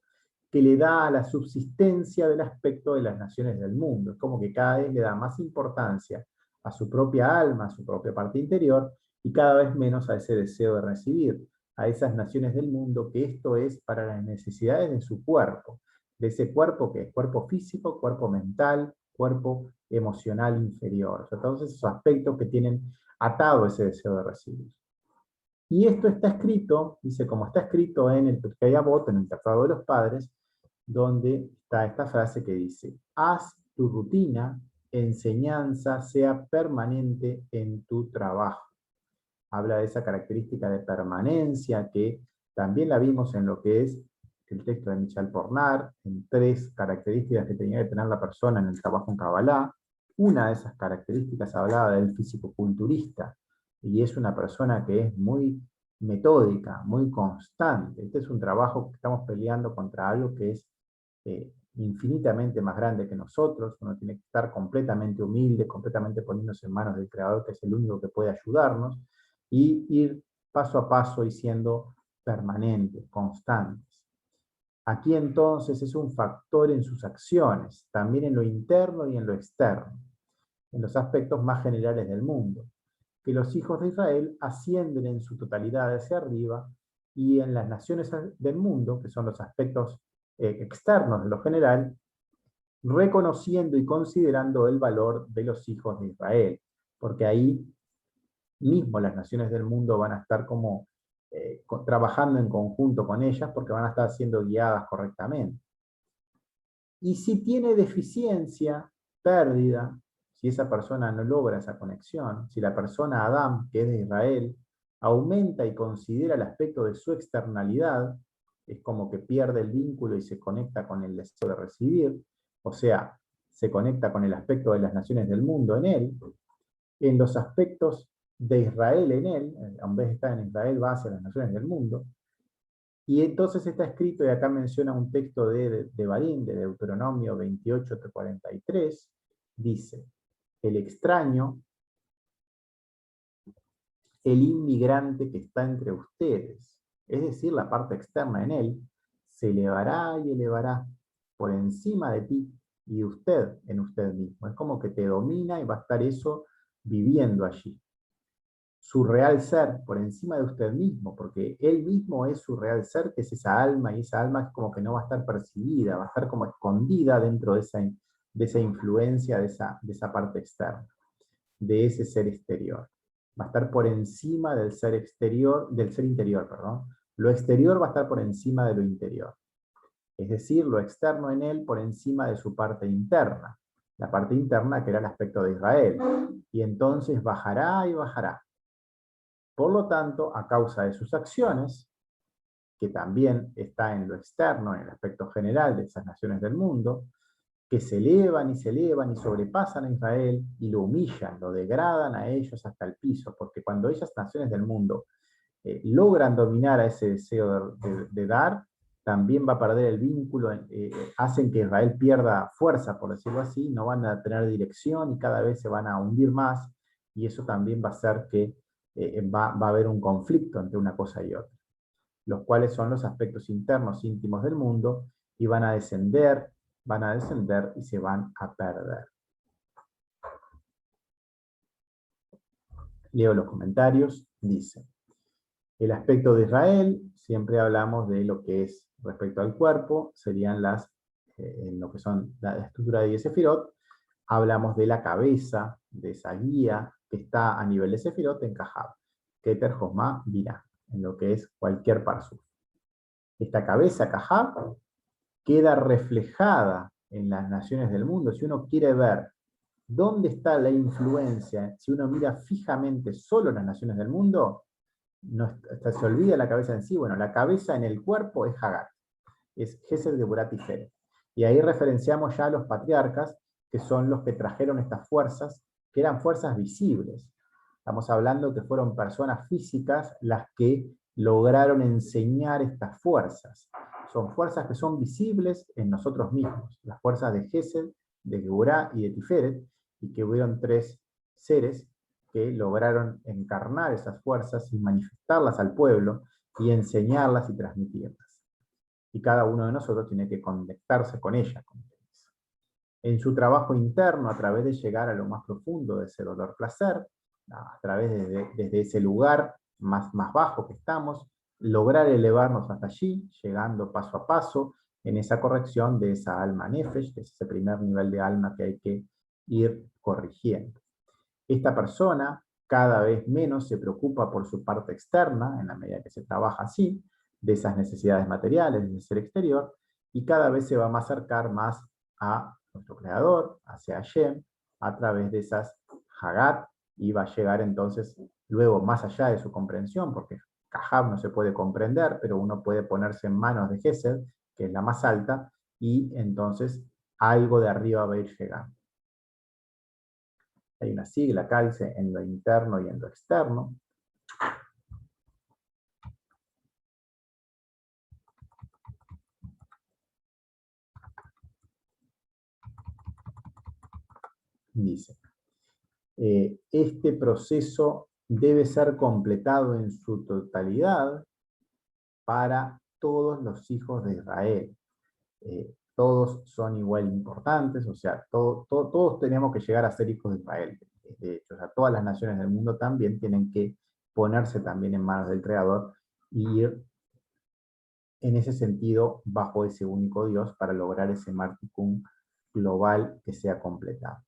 que le da a la subsistencia del aspecto de las naciones del mundo. Es como que cada vez le da más importancia a su propia alma, a su propia parte interior, y cada vez menos a ese deseo de recibir, a esas naciones del mundo, que esto es para las necesidades de su cuerpo, de ese cuerpo que es cuerpo físico, cuerpo mental, cuerpo emocional inferior. O sea, todos esos aspectos que tienen atado ese deseo de recibir. Y esto está escrito, dice, como está escrito en el Pirkei Avot, en el Tratado de los Padres, donde está esta frase que dice: haz tu rutina, enseñanza sea permanente en tu trabajo. Habla de esa característica de permanencia que también la vimos en lo que es el texto de Michal Pornar, en 3 características que tenía que tener la persona en el trabajo en Kabbalah. Una de esas características hablaba del físico-culturista, y es una persona que es muy metódica, muy constante. Este es un trabajo que estamos peleando contra algo que es infinitamente más grande que nosotros. Uno tiene que estar completamente humilde, completamente poniéndose en manos del Creador, que es el único que puede ayudarnos, y ir paso a paso y siendo permanentes, constantes. Aquí entonces es un factor en sus acciones, también en lo interno y en lo externo, en los aspectos más generales del mundo, que los hijos de Israel ascienden en su totalidad hacia arriba, y en las naciones del mundo, que son los aspectos externos de lo general, reconociendo y considerando el valor de los hijos de Israel, porque ahí mismo las naciones del mundo van a estar como trabajando en conjunto con ellas, porque van a estar siendo guiadas correctamente. Y si tiene deficiencia, pérdida, si esa persona no logra esa conexión, si la persona Adán, que es de Israel, aumenta y considera el aspecto de su externalidad, es como que pierde el vínculo y se conecta con el deseo de recibir, o sea, se conecta con el aspecto de las naciones del mundo en él, en los aspectos de Israel en él, en vez de estar en Israel va hacia las naciones del mundo. Y entonces está escrito, y acá menciona un texto de Barín, de Deuteronomio 28:43, dice: el extraño, el inmigrante que está entre ustedes, es decir, la parte externa en él, se elevará y elevará por encima de ti y usted en usted mismo. Es como que te domina y va a estar eso viviendo allí. Su real ser por encima de usted mismo, porque él mismo es su real ser, que es esa alma, y esa alma es como que no va a estar percibida, va a estar como escondida dentro de esa influencia, de esa parte externa, de ese ser exterior. Va a estar por encima del ser exterior, del ser interior, perdón. Lo exterior va a estar por encima de lo interior. Es decir, lo externo en él por encima de su parte interna. La parte interna que era el aspecto de Israel. Y entonces bajará y bajará. Por lo tanto, a causa de sus acciones, que también está en lo externo, en el aspecto general de esas naciones del mundo, que se elevan y sobrepasan a Israel y lo humillan, lo degradan a ellos hasta el piso, porque cuando esas naciones del mundo logran dominar a ese deseo de dar, también va a perder el vínculo, hacen que Israel pierda fuerza, por decirlo así, no van a tener dirección y cada vez se van a hundir más, y eso también va a hacer que va a haber un conflicto entre una cosa y otra, los cuales son los aspectos internos íntimos del mundo, y van a descender y se van a perder. Leo los comentarios. Dice, el aspecto de Israel, siempre hablamos de lo que es respecto al cuerpo, serían en lo que son la estructura de 10 sefirot, hablamos de la cabeza, de esa guía que está a nivel de sefirot en Kahab, Keter, Josma, Binah, en lo que es cualquier parsuf. Esta cabeza, Kahab, queda reflejada en las naciones del mundo. Si uno quiere ver dónde está la influencia, si uno mira fijamente solo en las naciones del mundo, se olvida la cabeza en sí. Bueno, la cabeza en el cuerpo es Hagar, es Gesed Geburat Tiferet. Y ahí referenciamos ya a los patriarcas, que son los que trajeron estas fuerzas, que eran fuerzas visibles. Estamos hablando que fueron personas físicas las que lograron enseñar estas fuerzas. Son fuerzas que son visibles en nosotros mismos, las fuerzas de Gesed, de Geburá y de Tiferet, y que hubieron 3 seres que lograron encarnar esas fuerzas y manifestarlas al pueblo y enseñarlas y transmitirlas. Y cada uno de nosotros tiene que conectarse con ellas. En su trabajo interno, a través de llegar a lo más profundo de ese dolor-placer, a través desde ese lugar más bajo que estamos, lograr elevarnos hasta allí, llegando paso a paso en esa corrección de esa alma nefesh, que es ese primer nivel de alma que hay que ir corrigiendo. Esta persona cada vez menos se preocupa por su parte externa, en la medida que se trabaja así, de esas necesidades materiales, del ser exterior, y cada vez se va a acercar más a nuestro Creador, hacia Hashem, a través de esas Hagat, y va a llegar entonces luego más allá de su comprensión, porque Kahab no se puede comprender, pero uno puede ponerse en manos de Gesed, que es la más alta, y entonces algo de arriba va a ir llegando. Hay una sigla acá, dice en lo interno y en lo externo. Dice, este proceso debe ser completado en su totalidad para todos los hijos de Israel. Todos son igual importantes, o sea, todos tenemos que llegar a ser hijos de Israel. De hecho, o sea, todas las naciones del mundo también tienen que ponerse también en manos del Creador y ir en ese sentido bajo ese único Dios para lograr ese marticum global que sea completado.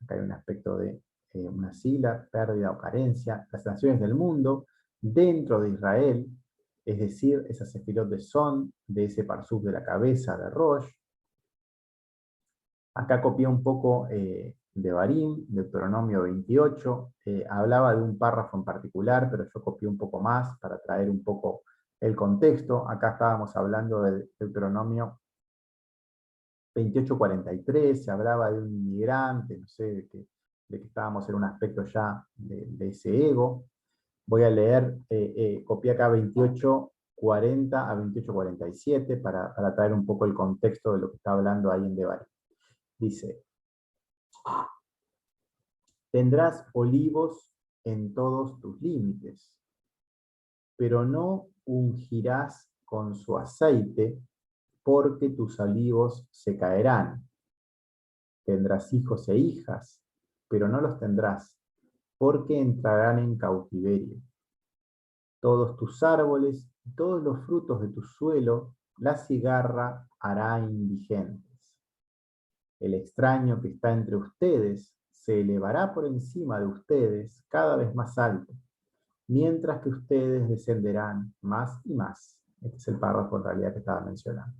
Acá hay un aspecto de una sigla, pérdida o carencia. Las naciones del mundo, dentro de Israel, es decir, esas sefirot de Son, de ese parsuf de la cabeza de Rosh. Acá copié un poco de Barim, Deuteronomio 28, hablaba de un párrafo en particular, pero yo copié un poco más para traer un poco el contexto. Acá estábamos hablando de Deuteronomio 28:43, se hablaba de un inmigrante, no sé, de que estábamos en un aspecto ya de ese ego. Voy a leer, copié acá 28:40 a 28:47 para traer un poco el contexto de lo que está hablando ahí en Devarim. Dice, tendrás olivos en todos tus límites, pero no ungirás con su aceite, porque tus olivos se caerán. Tendrás hijos e hijas, pero no los tendrás, porque entrarán en cautiverio. Todos tus árboles y todos los frutos de tu suelo la cigarra hará indigentes. El extraño que está entre ustedes se elevará por encima de ustedes cada vez más alto, mientras que ustedes descenderán más y más. Este es el párrafo en realidad que estaba mencionando.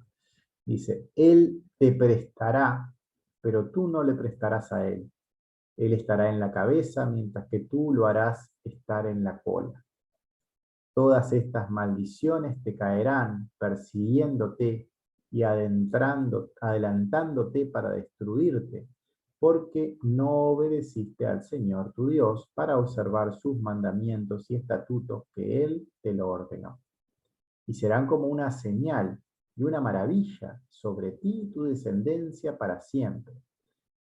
Dice, Él te prestará, pero tú no le prestarás a Él. Él estará en la cabeza, mientras que tú lo harás estar en la cola. Todas estas maldiciones te caerán, persiguiéndote y adelantándote para destruirte, porque no obedeciste al Señor tu Dios para observar sus mandamientos y estatutos que Él te lo ordenó. Y serán como una señal y una maravilla sobre ti y tu descendencia para siempre,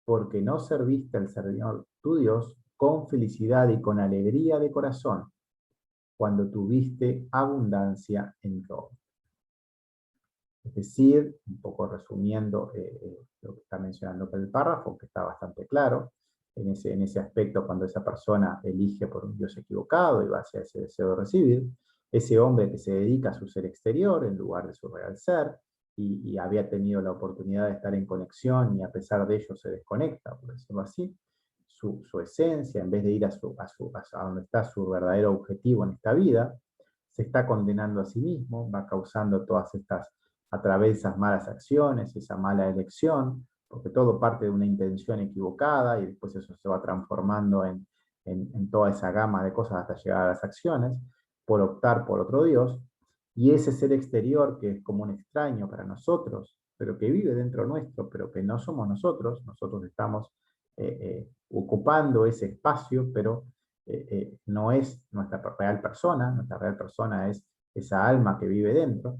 porque no serviste al Señor tu Dios con felicidad y con alegría de corazón, cuando tuviste abundancia en todo. Es decir, un poco resumiendo lo que está mencionando el párrafo, que está bastante claro, en ese aspecto cuando esa persona elige por un Dios equivocado y va hacia ese deseo de recibir, ese hombre que se dedica a su ser exterior en lugar de su real ser, y había tenido la oportunidad de estar en conexión y a pesar de ello se desconecta, por decirlo así, su esencia, en vez de ir a donde está su verdadero objetivo en esta vida, se está condenando a sí mismo, va causando todas estas, a través de esas malas acciones, esa mala elección, porque todo parte de una intención equivocada y después eso se va transformando en toda esa gama de cosas hasta llegar a las acciones, por optar por otro Dios, y ese ser exterior que es como un extraño para nosotros, pero que vive dentro nuestro, pero que no somos nosotros, nosotros estamos ocupando ese espacio, pero no es nuestra real persona es esa alma que vive dentro,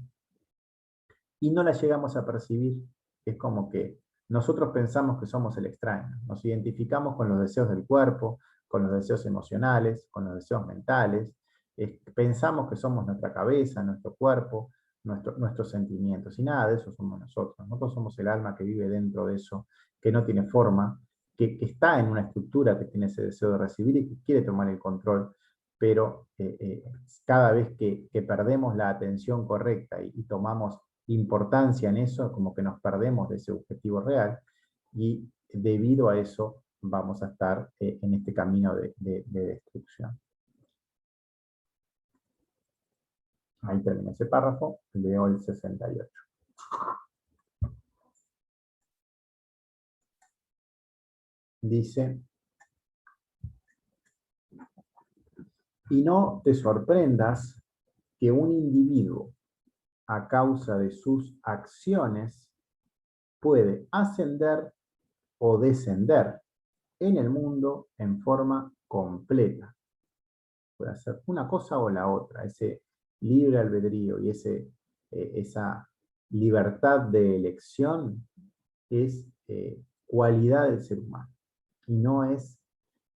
y no la llegamos a percibir. Es como que nosotros pensamos que somos el extraño, nos identificamos con los deseos del cuerpo, con los deseos emocionales, con los deseos mentales, pensamos que somos nuestra cabeza, nuestro cuerpo, nuestros sentimientos, y nada de eso somos nosotros. Nosotros somos el alma que vive dentro de eso, que no tiene forma, que está en una estructura que tiene ese deseo de recibir y que quiere tomar el control, pero cada vez que perdemos la atención correcta y tomamos importancia en eso, como que nos perdemos de ese objetivo real, y debido a eso vamos a estar en este camino de destrucción. Ahí termina ese párrafo, leo el 68. Dice: y no te sorprendas que un individuo, a causa de sus acciones, puede ascender o descender en el mundo en forma completa. Puede hacer una cosa o la otra. Ese libre albedrío y esa libertad de elección es cualidad del ser humano y no es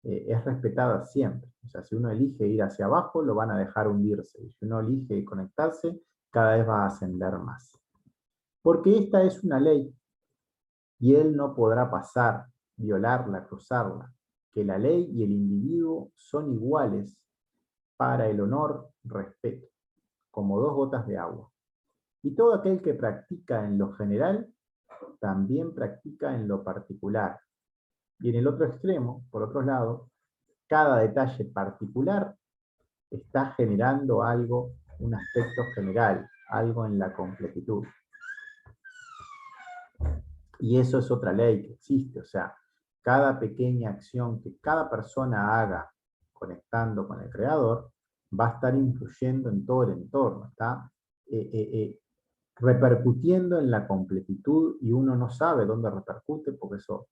respetada siempre. O sea, si uno elige ir hacia abajo, lo van a dejar hundirse. Y si uno elige conectarse, cada vez va a ascender más. Porque esta es una ley y él no podrá pasar, violarla, cruzarla. Que la ley y el individuo son iguales para el honor, respeto, como dos gotas de agua. Y todo aquel que practica en lo general, también practica en lo particular. Y en el otro extremo, por otro lado, cada detalle particular está generando algo, un aspecto general, algo en la completitud. Y eso es otra ley que existe, o sea, cada pequeña acción que cada persona haga conectando con el Creador va a estar influyendo en todo el entorno, está repercutiendo en la completitud y uno no sabe dónde repercute porque eso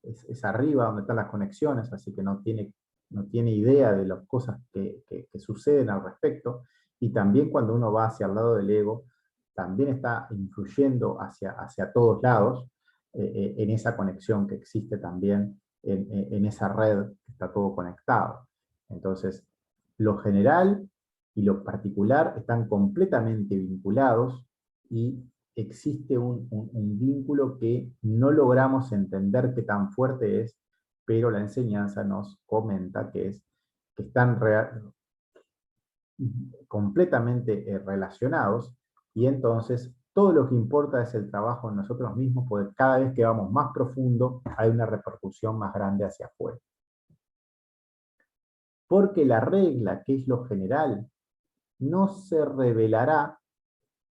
es arriba donde están las conexiones, así que no tiene idea de las cosas que suceden al respecto, y también cuando uno va hacia el lado del ego, también está influyendo hacia todos lados, en esa conexión que existe también en esa red que está todo conectado. Entonces, lo general y lo particular están completamente vinculados y existe un vínculo que no logramos entender qué tan fuerte es, pero la enseñanza nos comenta que están completamente relacionados, y entonces todo lo que importa es el trabajo en nosotros mismos, porque cada vez que vamos más profundo hay una repercusión más grande hacia afuera. Porque la regla, que es lo general, no se revelará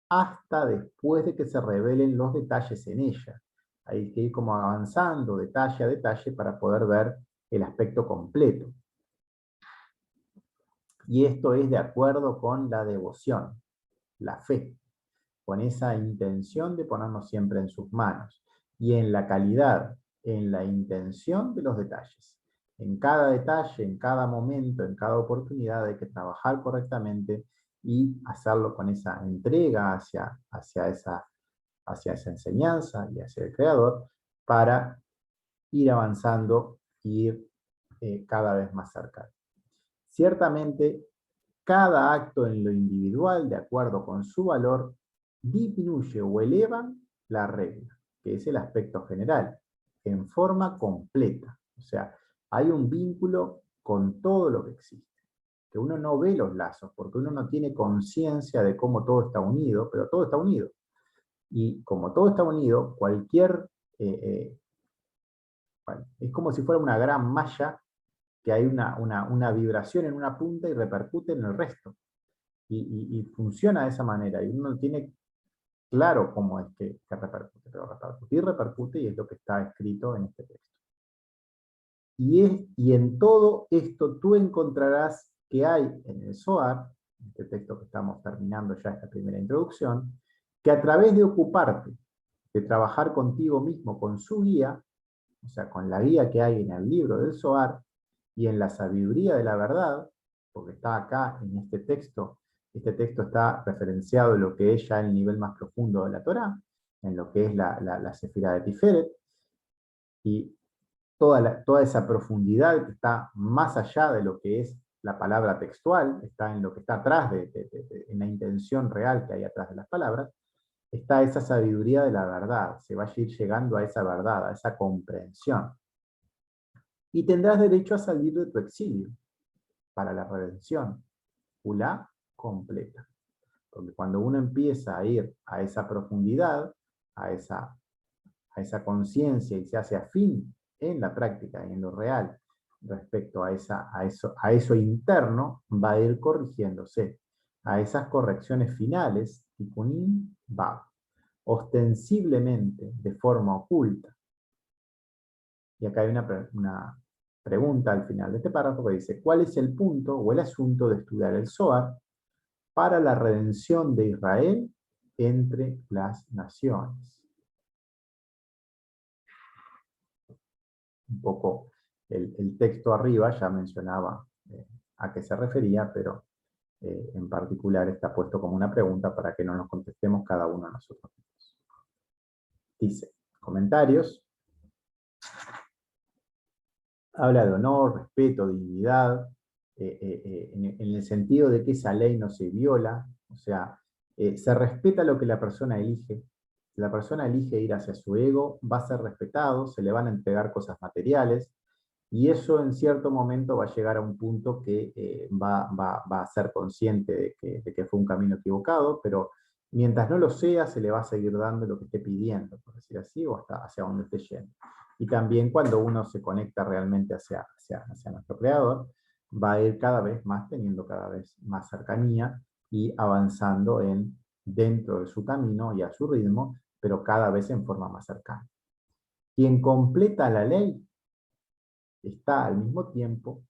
hasta después de que se revelen los detalles en ella. Hay que ir como avanzando detalle a detalle para poder ver el aspecto completo. Y esto es de acuerdo con la devoción, la fe, con esa intención de ponernos siempre en sus manos, y en la calidad, en la intención de los detalles. En cada detalle, en cada momento, en cada oportunidad hay que trabajar correctamente y hacerlo con esa entrega hacia esa enseñanza y hacia el Creador, para ir avanzando e ir cada vez más cerca. Ciertamente, cada acto en lo individual, de acuerdo con su valor, disminuye o eleva la regla, que es el aspecto general, en forma completa. O sea, hay un vínculo con todo lo que existe, que uno no ve los lazos, porque uno no tiene conciencia de cómo todo está unido, pero todo está unido. Y como todo está unido, bueno, es como si fuera una gran malla, que hay una vibración en una punta y repercute en el resto. Y funciona de esa manera, y uno tiene claro cómo es que repercute, pero repercute y es lo que está escrito en este texto. Y en todo esto tú encontrarás que hay en el Zohar, este texto que estamos terminando ya esta primera introducción, que a través de ocuparte, de trabajar contigo mismo, con su guía, o sea, con la guía que hay en el libro del Zohar, y en la sabiduría de la verdad, porque está acá en este texto está referenciado en lo que es ya el nivel más profundo de la Torá, en lo que es la Sefirá de Tiferet, y toda esa profundidad que está más allá de lo que es la palabra textual, está en lo que está atrás, en la intención real que hay atrás de las palabras, está esa sabiduría de la verdad, se va a ir llegando a esa verdad, a esa comprensión. Y tendrás derecho a salir de tu exilio para la redención, Ulá completa. Porque cuando uno empieza a ir a esa profundidad, a esa conciencia y se hace afín en la práctica y en lo real respecto a eso interno, va a ir corrigiéndose a esas correcciones finales, Tikkunim Bab, ostensiblemente de forma oculta. Y acá hay una pregunta al final de este párrafo que dice: ¿cuál es el punto o el asunto de estudiar el Zohar para la redención de Israel entre las naciones? Un poco el texto arriba ya mencionaba a qué se refería, pero en particular está puesto como una pregunta para que no nos contestemos cada uno a nosotros mismos. Dice, comentarios, habla de honor, respeto, dignidad, en el sentido de que esa ley no se viola, o sea, se respeta lo que la persona elige. Si la persona elige ir hacia su ego, va a ser respetado, se le van a entregar cosas materiales, y eso en cierto momento va a llegar a un punto que va a ser consciente de que fue un camino equivocado, pero mientras no lo sea, se le va a seguir dando lo que esté pidiendo, por decir así, o hasta hacia donde esté yendo. Y también cuando uno se conecta realmente hacia nuestro creador, va a ir cada vez más, teniendo cada vez más cercanía y avanzando dentro de su camino y a su ritmo, pero cada vez en forma más cercana. Quien completa la ley está al mismo tiempo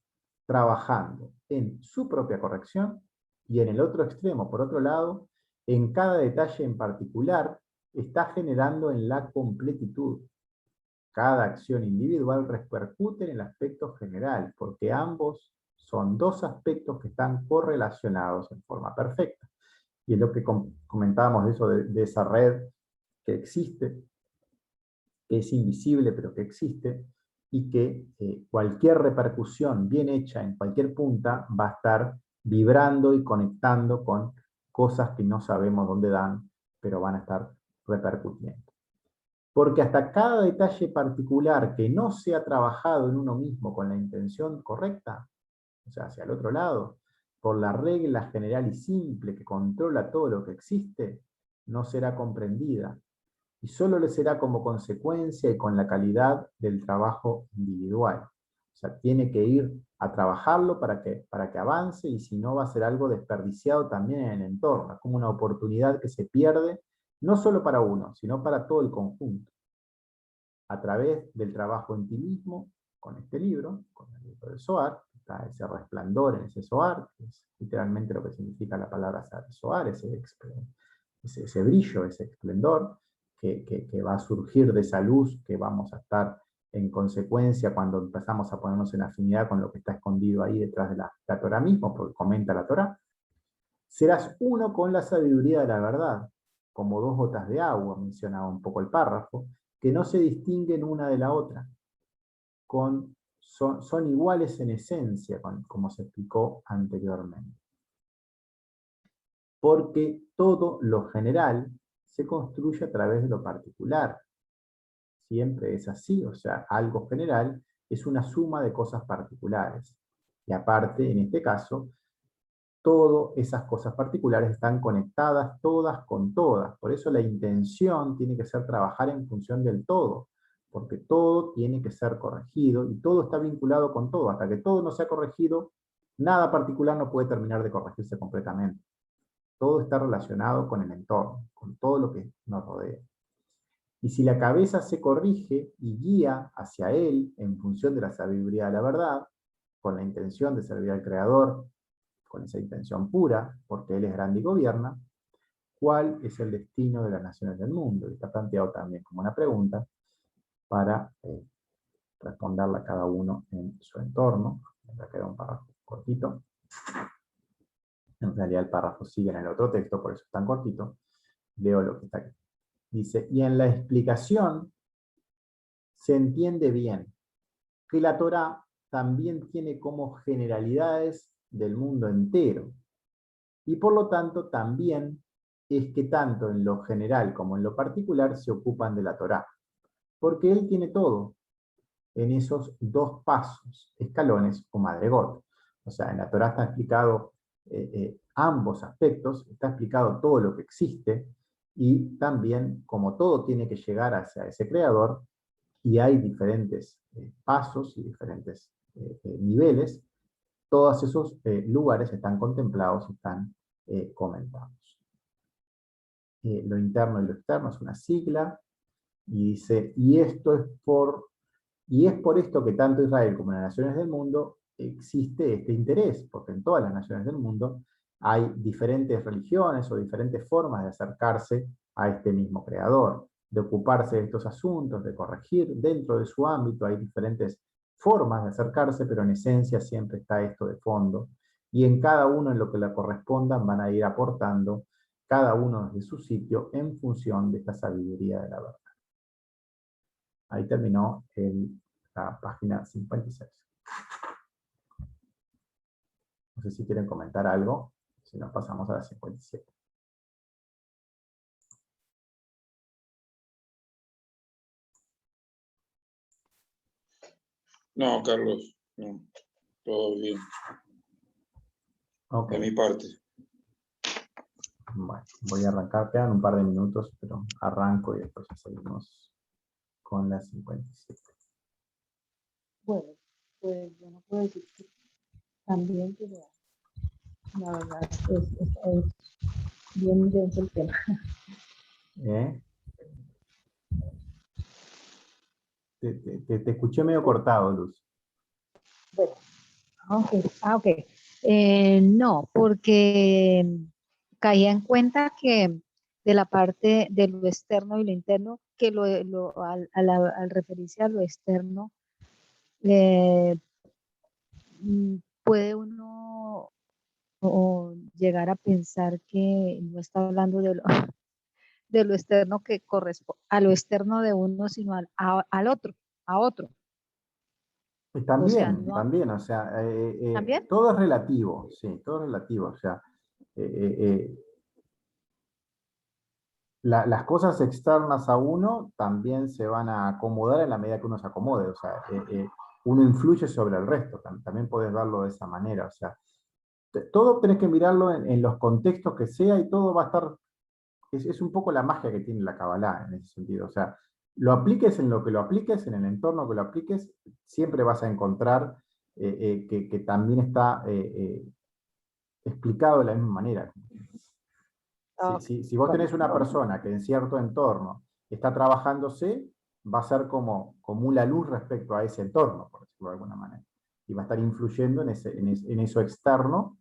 trabajando en su propia corrección y en el otro extremo, por otro lado, en cada detalle en particular, está generando en la completitud. Cada acción individual repercute en el aspecto general, porque ambos son dos aspectos que están correlacionados en forma perfecta. Y es lo que comentábamos de eso, de esa red que existe, que es invisible pero que existe, y que cualquier repercusión bien hecha en cualquier punta va a estar vibrando y conectando con cosas que no sabemos dónde dan, pero van a estar repercutiendo. Porque hasta cada detalle particular que no se ha trabajado en uno mismo con la intención correcta, o sea, hacia el otro lado, por la regla general y simple que controla todo lo que existe, no será comprendida, y solo le será como consecuencia y con la calidad del trabajo individual. O sea, tiene que ir a trabajarlo para que avance, y si no va a ser algo desperdiciado también en el entorno, es como una oportunidad que se pierde, no solo para uno, sino para todo el conjunto. A través del trabajo en ti mismo, con este libro, con el libro del Zohar, está ese resplandor en ese Zohar, que es literalmente lo que significa la palabra Zohar, ese brillo, ese esplendor, que va a surgir de esa luz, que vamos a estar en consecuencia cuando empezamos a ponernos en afinidad con lo que está escondido ahí detrás de la Torá mismo, porque comenta la Torá. Serás uno con la sabiduría de la verdad, como dos gotas de agua, mencionaba un poco el párrafo, que no se distinguen una de la otra, son iguales en esencia, como se explicó anteriormente. Porque todo lo general se construye a través de lo particular. Siempre es así, o sea, algo general es una suma de cosas particulares. Y aparte, en este caso, todas esas cosas particulares están conectadas todas con todas. Por eso la intención tiene que ser trabajar en función del todo, porque todo tiene que ser corregido y todo está vinculado con todo. Hasta que todo no sea corregido, nada particular no puede terminar de corregirse completamente. Todo está relacionado con el entorno, con todo lo que nos rodea. Y si la cabeza se corrige y guía hacia él en función de la sabiduría de la verdad, con la intención de servir al Creador, con esa intención pura, porque Él es grande y gobierna, ¿cuál es el destino de las naciones del mundo? Y está planteado también como una pregunta para responderla a cada uno en su entorno. Acá queda un párrafo cortito. En realidad el párrafo sigue en el otro texto, por eso es tan cortito. Leo lo que está aquí. Dice, y en la explicación se entiende bien que la Torá también tiene como generalidades del mundo entero. Y por lo tanto también es que tanto en lo general como en lo particular se ocupan de la Torá. Porque él tiene todo en esos dos pasos, escalones o madregot. O sea, en la Torá está explicado ambos aspectos, está explicado todo lo que existe, y también como todo tiene que llegar hacia ese creador, y hay diferentes pasos y diferentes niveles, todos esos lugares están contemplados y están comentados. Lo interno y lo externo es una sigla, y dice, y es por esto que tanto Israel como las naciones del mundo existe este interés, porque en todas las naciones del mundo hay diferentes religiones o diferentes formas de acercarse a este mismo creador, de ocuparse de estos asuntos, de corregir dentro de su ámbito. Hay diferentes formas de acercarse, pero en esencia siempre está esto de fondo, y en cada uno en lo que le correspondan van a ir aportando cada uno de su sitio en función de esta sabiduría de la verdad. Ahí terminó la página 56. No sé si quieren comentar algo, si no pasamos a la 57. No, Carlos, no, todo bien. Okay. De mi parte. Bueno, voy a arrancar, quedan un par de minutos, pero arranco y después ya seguimos con la 57. Bueno, pues yo no puedo decir que también, pero la verdad es bien denso el tema. Te escuché medio cortado, Luz. Bueno, ok. No, porque caía en cuenta que de la parte de lo externo y lo interno, que al referirse a lo externo, puede uno llegar a pensar que no está hablando de de lo externo que corresponde a lo externo de uno, sino al otro, a otro. O sea, no, También, o sea, ¿también? todo es relativo, sí, todo es relativo, o sea, las cosas externas a uno también se van a acomodar en la medida que uno se acomode, o sea, uno influye sobre el resto, también podés verlo de esa manera, o sea, todo tenés que mirarlo en los contextos que sea, y todo va a estar, es un poco la magia que tiene la Kabbalah en ese sentido, o sea, lo apliques en lo que lo apliques, en el entorno que lo apliques, siempre vas a encontrar que también está explicado de la misma manera. Si vos Bueno, tenés una persona que en cierto entorno está trabajándose, va a ser como una luz respecto a ese entorno, por decirlo de alguna manera. Y va a estar influyendo en eso externo,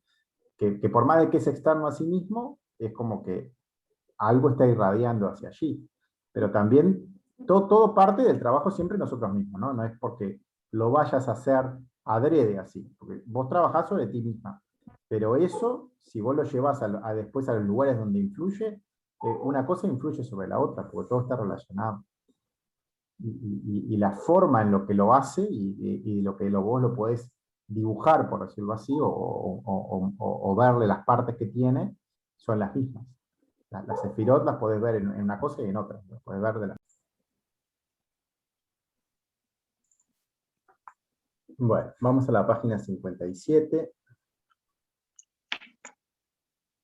que por más de que es externo a sí mismo, es como que algo está irradiando hacia allí. Pero también todo parte del trabajo siempre nosotros mismos, ¿no? No es porque lo vayas a hacer adrede así, porque vos trabajás sobre ti misma. Pero eso, si vos lo llevas después a los lugares donde influye, una cosa influye sobre la otra, porque todo está relacionado. Y la forma en lo que lo hace y lo que vos lo podés dibujar, por decirlo así, o verle las partes que tiene, son las mismas. Las sefirot las podés ver en una cosa y en otra. Las podés ver de la... Bueno, vamos a la página 57.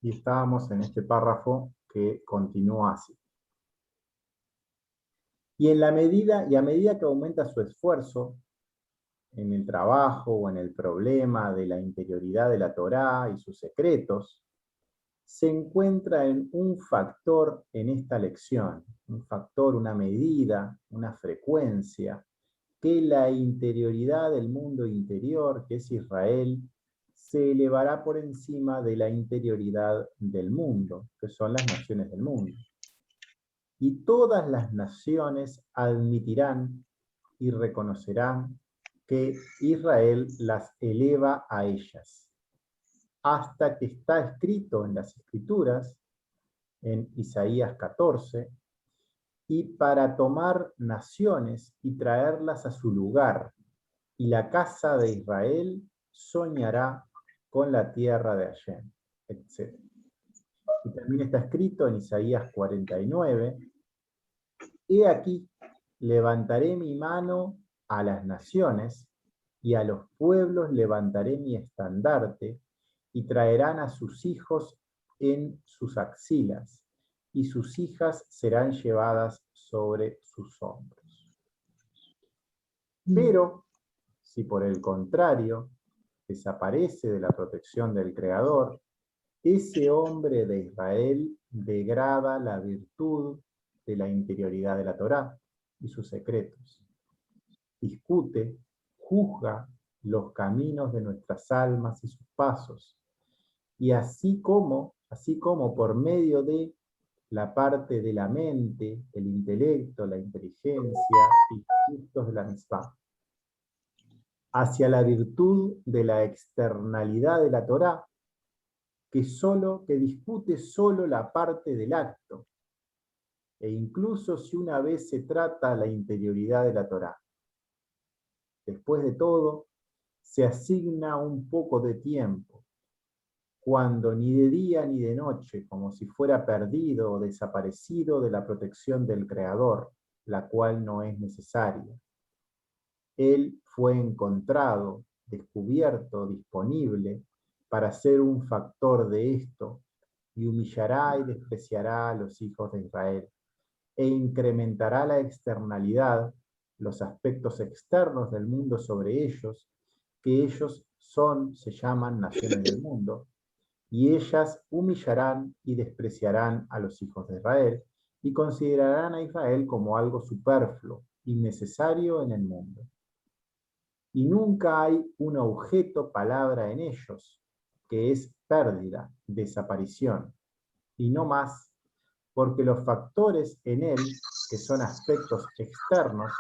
Y estábamos en este párrafo que continúa así. Y a medida que aumenta su esfuerzo en el trabajo o en el problema de la interioridad de la Torá y sus secretos, se encuentra en un factor en esta lección, un factor, una medida, una frecuencia, que la interioridad del mundo interior, que es Israel, se elevará por encima de la interioridad del mundo, que son las naciones del mundo. Y todas las naciones admitirán y reconocerán que Israel las eleva a ellas, hasta que está escrito en las Escrituras, en Isaías 14, y para tomar naciones y traerlas a su lugar, y la casa de Israel soñará con la tierra de Hashem, etc. Y también está escrito en Isaías 49, he aquí, levantaré mi mano a las naciones, y a los pueblos levantaré mi estandarte, y traerán a sus hijos en sus axilas, y sus hijas serán llevadas sobre sus hombros. Pero, si por el contrario desaparece de la protección del Creador, ese hombre de Israel degrada la virtud de la interioridad de la Torá y sus secretos. Discute, juzga los caminos de nuestras almas y sus pasos, y así como por medio de la parte de la mente, el intelecto, la inteligencia y los gustos de la mitzvah, hacia la virtud de la externalidad de la Torá, que discute solo la parte del acto, e incluso si una vez se trata la interioridad de la Torá. Después de todo, se asigna un poco de tiempo, cuando ni de día ni de noche, como si fuera perdido o desaparecido de la protección del Creador, la cual no es necesaria. Él fue encontrado, descubierto, disponible para ser un factor de esto, y humillará y despreciará a los hijos de Israel, e incrementará la externalidad, los aspectos externos del mundo sobre ellos, que ellos se llaman naciones del mundo, y ellas humillarán y despreciarán a los hijos de Israel, y considerarán a Israel como algo superfluo, innecesario en el mundo. Y nunca hay un objeto palabra en ellos, que es pérdida, desaparición, y no más, porque los factores en él, que son aspectos externos,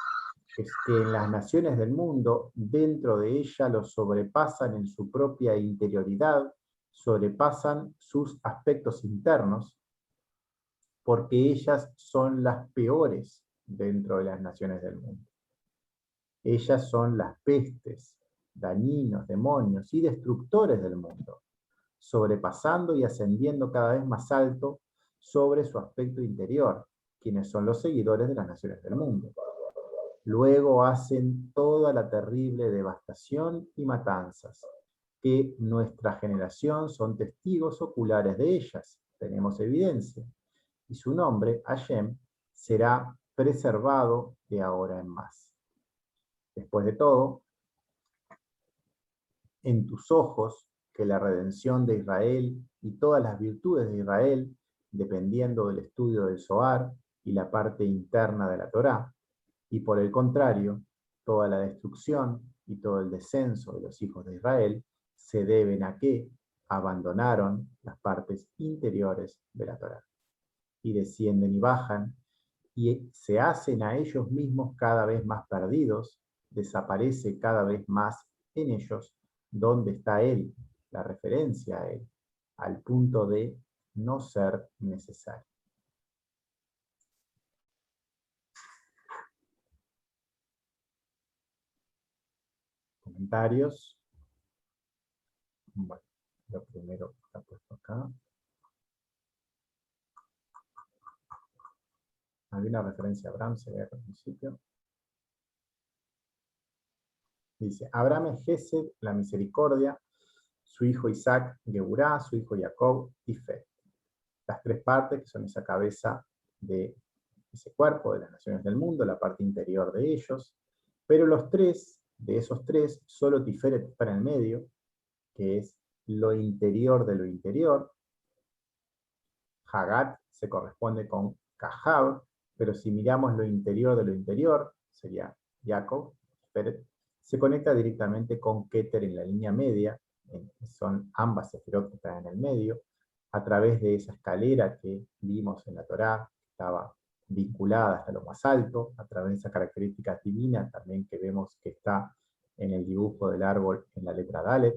que en las naciones del mundo, dentro de ella, los sobrepasan en su propia interioridad, sobrepasan sus aspectos internos, porque ellas son las peores dentro de las naciones del mundo. Ellas son las pestes, dañinos, demonios y destructores del mundo, sobrepasando y ascendiendo cada vez más alto sobre su aspecto interior, quienes son los seguidores de las naciones del mundo. Luego hacen toda la terrible devastación y matanzas, que nuestra generación son testigos oculares de ellas, tenemos evidencia, y su nombre, Hashem, será preservado de ahora en más. Después de todo, en tus ojos, que la redención de Israel y todas las virtudes de Israel, dependiendo del estudio del Zohar y la parte interna de la Torá, y por el contrario, toda la destrucción y todo el descenso de los hijos de Israel se deben a que abandonaron las partes interiores de la Torá, y descienden y bajan, y se hacen a ellos mismos cada vez más perdidos, desaparece cada vez más en ellos donde está Él, la referencia a Él, al punto de no ser necesario. ¿Comentarios? Bueno, lo primero que está puesto acá. Había una referencia a Abraham, se ve al principio. Dice, Abraham es Gesed, la misericordia, su hijo Isaac, Geburá, su hijo Jacob y Fe. Las tres partes que son esa cabeza de ese cuerpo de las naciones del mundo, la parte interior de ellos, pero los tres, de esos tres, solo Tiferet está en el medio, que es lo interior de lo interior. Hagat se corresponde con Kahab, pero si miramos lo interior de lo interior, sería Jacob, Tiferet, se conecta directamente con Keter en la línea media, son ambas sefirot que están en el medio, a través de esa escalera que vimos en la Torá, que estaba vinculada hasta lo más alto, a través de esa característica divina también que vemos que está en el dibujo del árbol en la letra Dalet,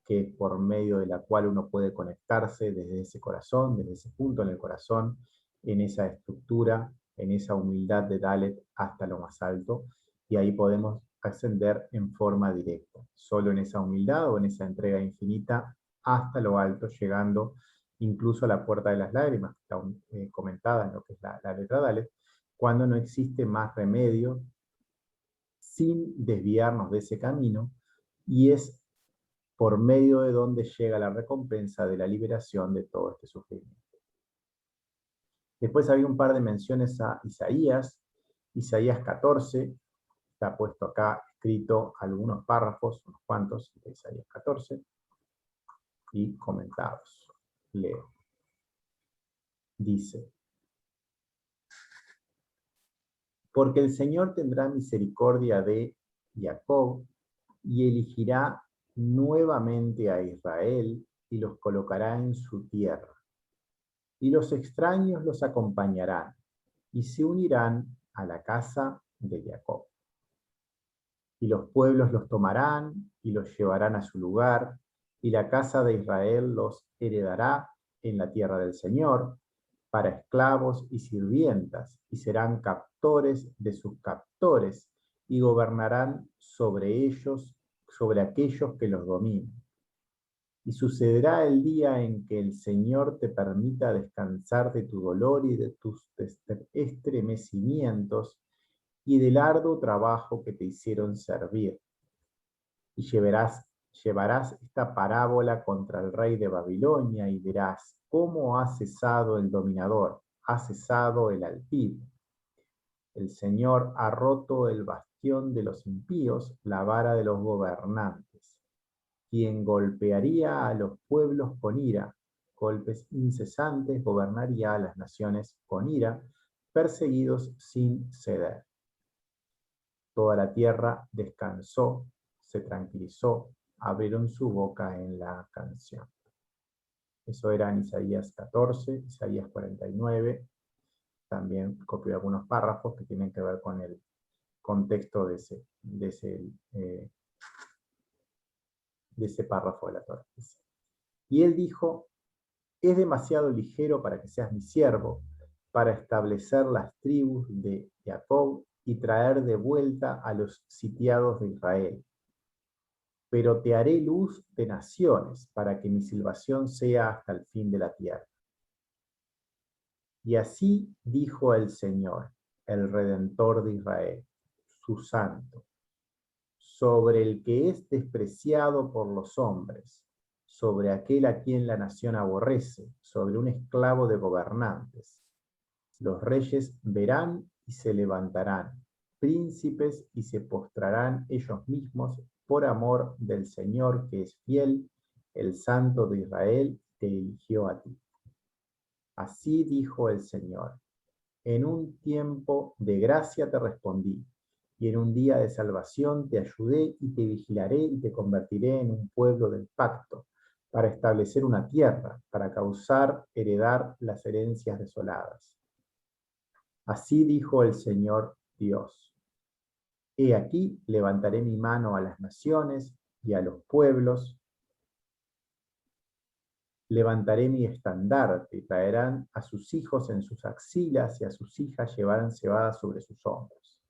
que es por medio de la cual uno puede conectarse desde ese corazón, desde ese punto en el corazón, en esa estructura, en esa humildad de Dalet hasta lo más alto, y ahí podemos ascender en forma directa, solo en esa humildad o en esa entrega infinita hasta lo alto, llegando incluso a la puerta de las lágrimas, que está comentada en lo que es la letra Dalet, cuando no existe más remedio sin desviarnos de ese camino, y es por medio de donde llega la recompensa de la liberación de todo este sufrimiento. Después había un par de menciones a Isaías, Isaías 14, está puesto acá escrito algunos párrafos, unos cuantos, de Isaías 14, y comentados. Leo. Dice, porque el Señor tendrá misericordia de Jacob y elegirá nuevamente a Israel y los colocará en su tierra. Y los extraños los acompañarán y se unirán a la casa de Jacob. Y los pueblos los tomarán y los llevarán a su lugar, y la casa de Israel los heredará en la tierra del Señor, para esclavos y sirvientas, y serán captores de sus captores, y gobernarán sobre ellos, sobre aquellos que los dominen. Y sucederá el día en que el Señor te permita descansar de tu dolor y de tus estremecimientos, y del arduo trabajo que te hicieron servir. Y llevarás esta parábola contra el rey de Babilonia y dirás, ¿cómo ha cesado el dominador? Ha cesado el altivo. El Señor ha roto el bastión de los impíos, la vara de los gobernantes. Quien golpearía a los pueblos con ira, golpes incesantes, gobernaría a las naciones con ira, perseguidos sin ceder. Toda la tierra descansó, se tranquilizó, abrieron su boca en la canción. Eso era en Isaías 14, Isaías 49. También copié algunos párrafos que tienen que ver con el contexto de ese párrafo de la Torá. Y él dijo, es demasiado ligero para que seas mi siervo, para establecer las tribus de Jacob y traer de vuelta a los sitiados de Israel. Pero te haré luz de naciones, para que mi salvación sea hasta el fin de la tierra. Y así dijo el Señor, el Redentor de Israel, su santo, sobre el que es despreciado por los hombres, sobre aquel a quien la nación aborrece, sobre un esclavo de gobernantes. Los reyes verán y se levantarán, príncipes y se postrarán ellos mismos por amor del Señor que es fiel, el Santo de Israel te eligió a ti. Así dijo el Señor, en un tiempo de gracia te respondí, y en un día de salvación te ayudé y te vigilaré y te convertiré en un pueblo del pacto, para establecer una tierra, para causar heredar las herencias desoladas. Así dijo el Señor Dios. He aquí, levantaré mi mano a las naciones y a los pueblos, levantaré mi estandarte y traerán a sus hijos en sus axilas y a sus hijas llevarán cebada sobre sus hombros.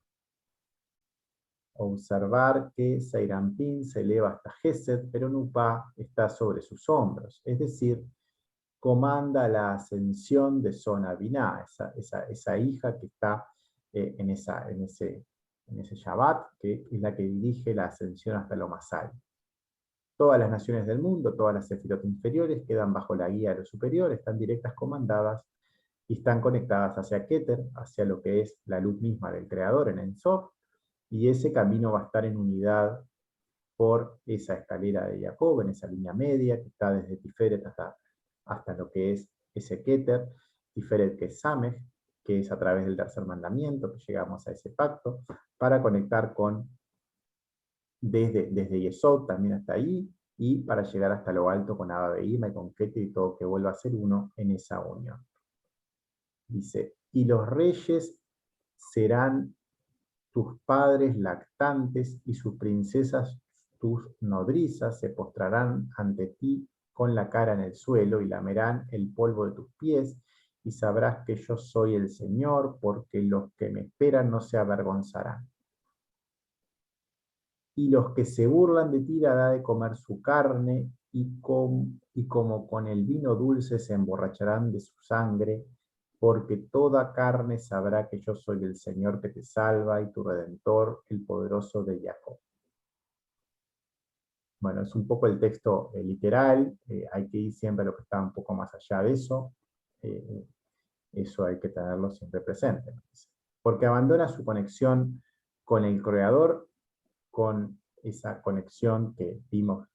Observar que Seirampín se eleva hasta Gesed, pero Nupá está sobre sus hombros, es decir, comanda la ascensión de Zona Biná, esa hija que está en ese en ese Shabbat, que es la que dirige la ascensión hasta lo más alto. Todas las naciones del mundo, todas las sefirot inferiores, quedan bajo la guía de los superiores, están directas comandadas y están conectadas hacia Keter, hacia lo que es la luz misma del Creador en Ein Sof, y ese camino va a estar en unidad por esa escalera de Jacob, en esa línea media que está desde Tiferet hasta lo que es ese Keter, Tiferet que es Samech, que es a través del tercer mandamiento que llegamos a ese pacto, para conectar con desde Yesod también hasta ahí, y para llegar hasta lo alto con Abba Behima y con Keter y todo que vuelva a ser uno en esa unión. Dice, y los reyes serán tus padres lactantes y sus princesas tus nodrizas se postrarán ante ti con la cara en el suelo y lamerán el polvo de tus pies y sabrás que yo soy el Señor, porque los que me esperan no se avergonzarán. Y los que se burlan de ti dará de comer su carne, y como con el vino dulce se emborracharán de su sangre, porque toda carne sabrá que yo soy el Señor que te salva y tu Redentor, el poderoso de Jacob. Bueno, es un poco el texto literal, hay que ir siempre a lo que está un poco más allá de eso, eso hay que tenerlo siempre presente. Porque abandona su conexión con el Creador, con esa conexión que vimos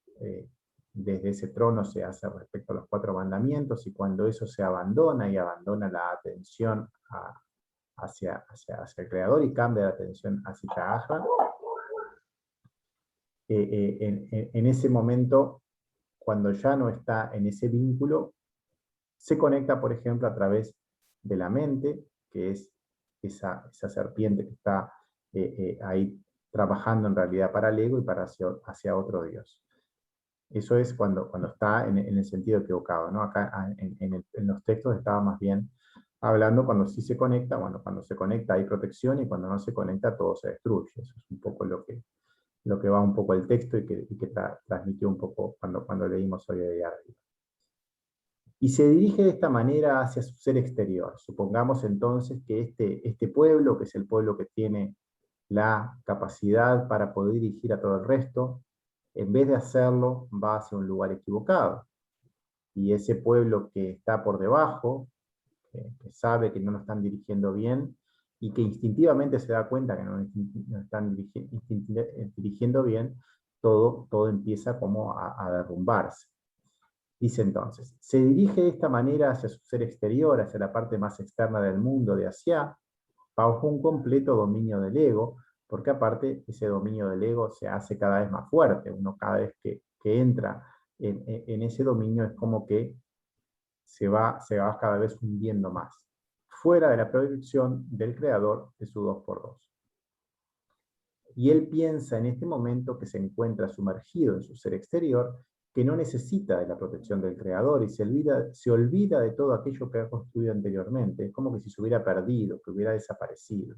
desde ese trono se hace respecto a los 4 mandamientos, y cuando eso se abandona y abandona la atención hacia el Creador y cambia la atención hacia Ta'aja, en ese momento, cuando ya no está en ese vínculo, se conecta, por ejemplo, a través de la mente, que es esa serpiente que está ahí trabajando en realidad para el ego y para hacia otro Dios. Eso es cuando está en el sentido equivocado, ¿no? Acá en los textos estaba más bien hablando cuando sí se conecta, bueno, cuando se conecta hay protección y cuando no se conecta todo se destruye. Eso es un poco lo que va un poco el texto y que transmitió un poco cuando leímos hoy de arriba. Y se dirige de esta manera hacia su ser exterior. Supongamos entonces que este pueblo, que es el pueblo que tiene la capacidad para poder dirigir a todo el resto, en vez de hacerlo, va hacia un lugar equivocado. Y ese pueblo que está por debajo, que sabe que no lo están dirigiendo bien, y que instintivamente se da cuenta que no están dirigiendo bien, todo empieza como a derrumbarse. Dice entonces, se dirige de esta manera hacia su ser exterior, hacia la parte más externa del mundo, de hacia, bajo un completo dominio del ego, porque aparte ese dominio del ego se hace cada vez más fuerte. Uno cada vez que entra en ese dominio es como que se va cada vez hundiendo más, fuera de la proyección del creador de su 2x2. Y él piensa en este momento que se encuentra sumergido en su ser exterior, que no necesita de la protección del creador y se olvida de todo aquello que ha construido anteriormente. Es como que si se hubiera perdido, que hubiera desaparecido.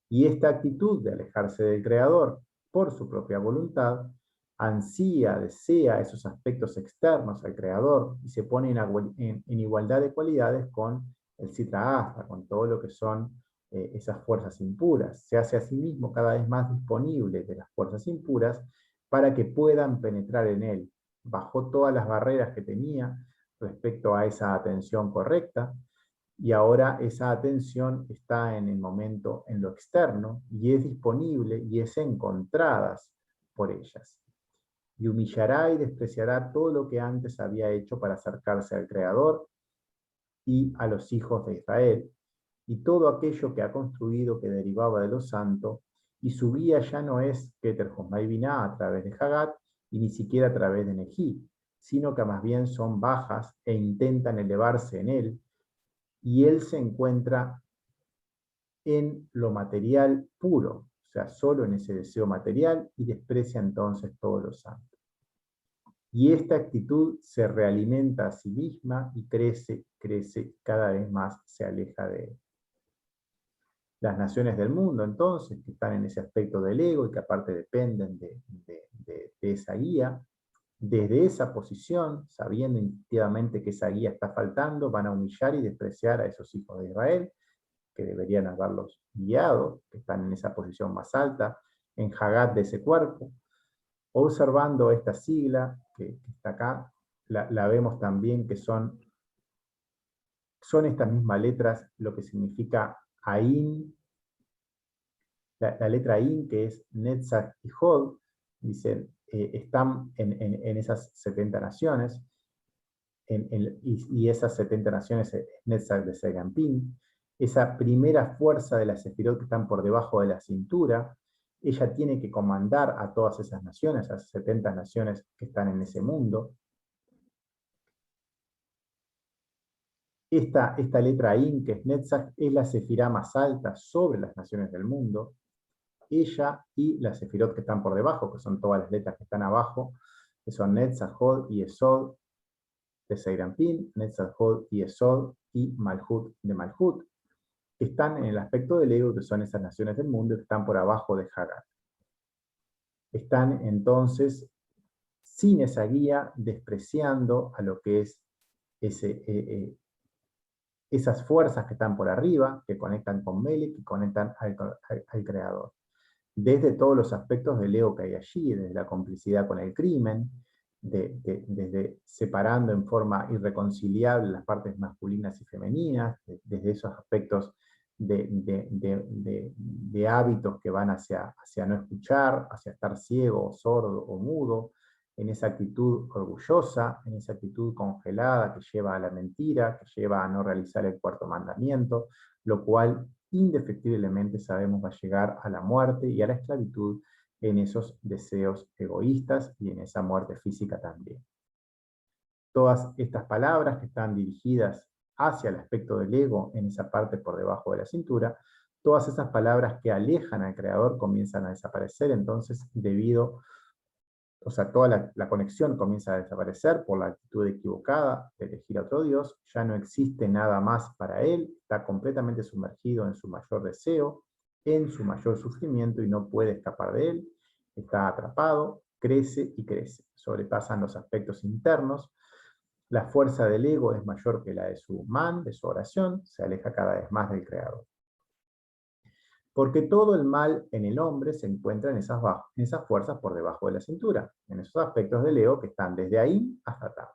Y esta actitud de alejarse del creador por su propia voluntad, ansía, desea esos aspectos externos al creador y se pone en igualdad de cualidades con el Sitra Achra, con todo lo que son esas fuerzas impuras. Se hace a sí mismo cada vez más disponible de las fuerzas impuras para que puedan penetrar en él. Bajó todas las barreras que tenía respecto a esa atención correcta, y ahora esa atención está en el momento en lo externo, y es disponible y es encontradas por ellas. Y humillará y despreciará todo lo que antes había hecho para acercarse al Creador y a los hijos de Israel, y todo aquello que ha construido que derivaba de lo santo, y su guía ya no es Keter Josmai Binah a través de Hagat, y ni siquiera a través de Nejí, sino que más bien son bajas e intentan elevarse en él, y él se encuentra en lo material puro, o sea, solo en ese deseo material, y desprecia entonces todo lo santo. Y esta actitud se realimenta a sí misma y crece, cada vez más se aleja de él. Las naciones del mundo, entonces, que están en ese aspecto del ego y que aparte dependen de esa guía, desde esa posición, sabiendo instintivamente que esa guía está faltando, van a humillar y despreciar a esos hijos de Israel, que deberían haberlos guiado, que están en esa posición más alta, en Hagat de ese cuerpo. Observando esta sigla, que está acá, la vemos también que son estas mismas letras lo que significa Ain, la letra In, que es Netzach y Hod, dicen, están en esas 70 naciones, y esas 70 naciones es Netzach de Serampín, esa primera fuerza de las Sefirot que están por debajo de la cintura. Ella tiene que comandar a todas esas naciones, a esas 70 naciones que están en ese mundo. Esta letra In, que es Netzach, es la sefirá más alta sobre las naciones del mundo. Ella y las sefirot que están por debajo, que son todas las letras que están abajo, que son Netzach, Hod y Esod de Seirampín, Netzach, Hod y Esod y Malhut de Malhut, que están en el aspecto del ego, que son esas naciones del mundo, que están por abajo de Hagat. Están entonces sin esa guía, despreciando a lo que es esas fuerzas que están por arriba, que conectan con Melech, que conectan al Creador. Desde todos los aspectos del ego que hay allí, desde la complicidad con el crimen, desde separando en forma irreconciliable las partes masculinas y femeninas, desde esos aspectos de hábitos que van hacia no escuchar, hacia estar ciego, sordo o mudo, en esa actitud orgullosa, en esa actitud congelada que lleva a la mentira, que lleva a no realizar el cuarto mandamiento, lo cual indefectiblemente sabemos va a llegar a la muerte y a la esclavitud en esos deseos egoístas y en esa muerte física también. Todas estas palabras que están dirigidas hacia el aspecto del ego, en esa parte por debajo de la cintura, todas esas palabras que alejan al Creador comienzan a desaparecer, entonces toda la conexión comienza a desaparecer por la actitud equivocada de elegir a otro Dios, ya no existe nada más para él, está completamente sumergido en su mayor deseo, en su mayor sufrimiento y no puede escapar de él, está atrapado, crece y crece, sobrepasan los aspectos internos, la fuerza del ego es mayor que la de su man, de su oración, se aleja cada vez más del Creador. Porque todo el mal en el hombre se encuentra en esas fuerzas por debajo de la cintura, en esos aspectos del ego que están desde ahí hasta Tam,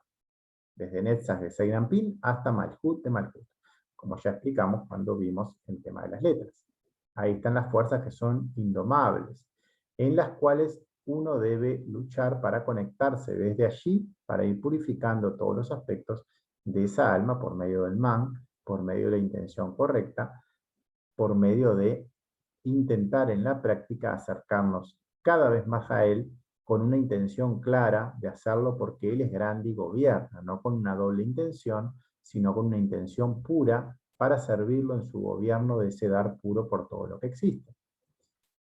desde Netzach de Seirampín hasta Malhut de Malhut, como ya explicamos cuando vimos el tema de las letras. Ahí están las fuerzas que son indomables, en las cuales uno debe luchar para conectarse desde allí, para ir purificando todos los aspectos de esa alma por medio del man, por medio de la intención correcta, por medio de intentar en la práctica acercarnos cada vez más a Él con una intención clara de hacerlo porque Él es grande y gobierna, no con una doble intención, sino con una intención pura para servirlo en su gobierno de ese dar puro por todo lo que existe.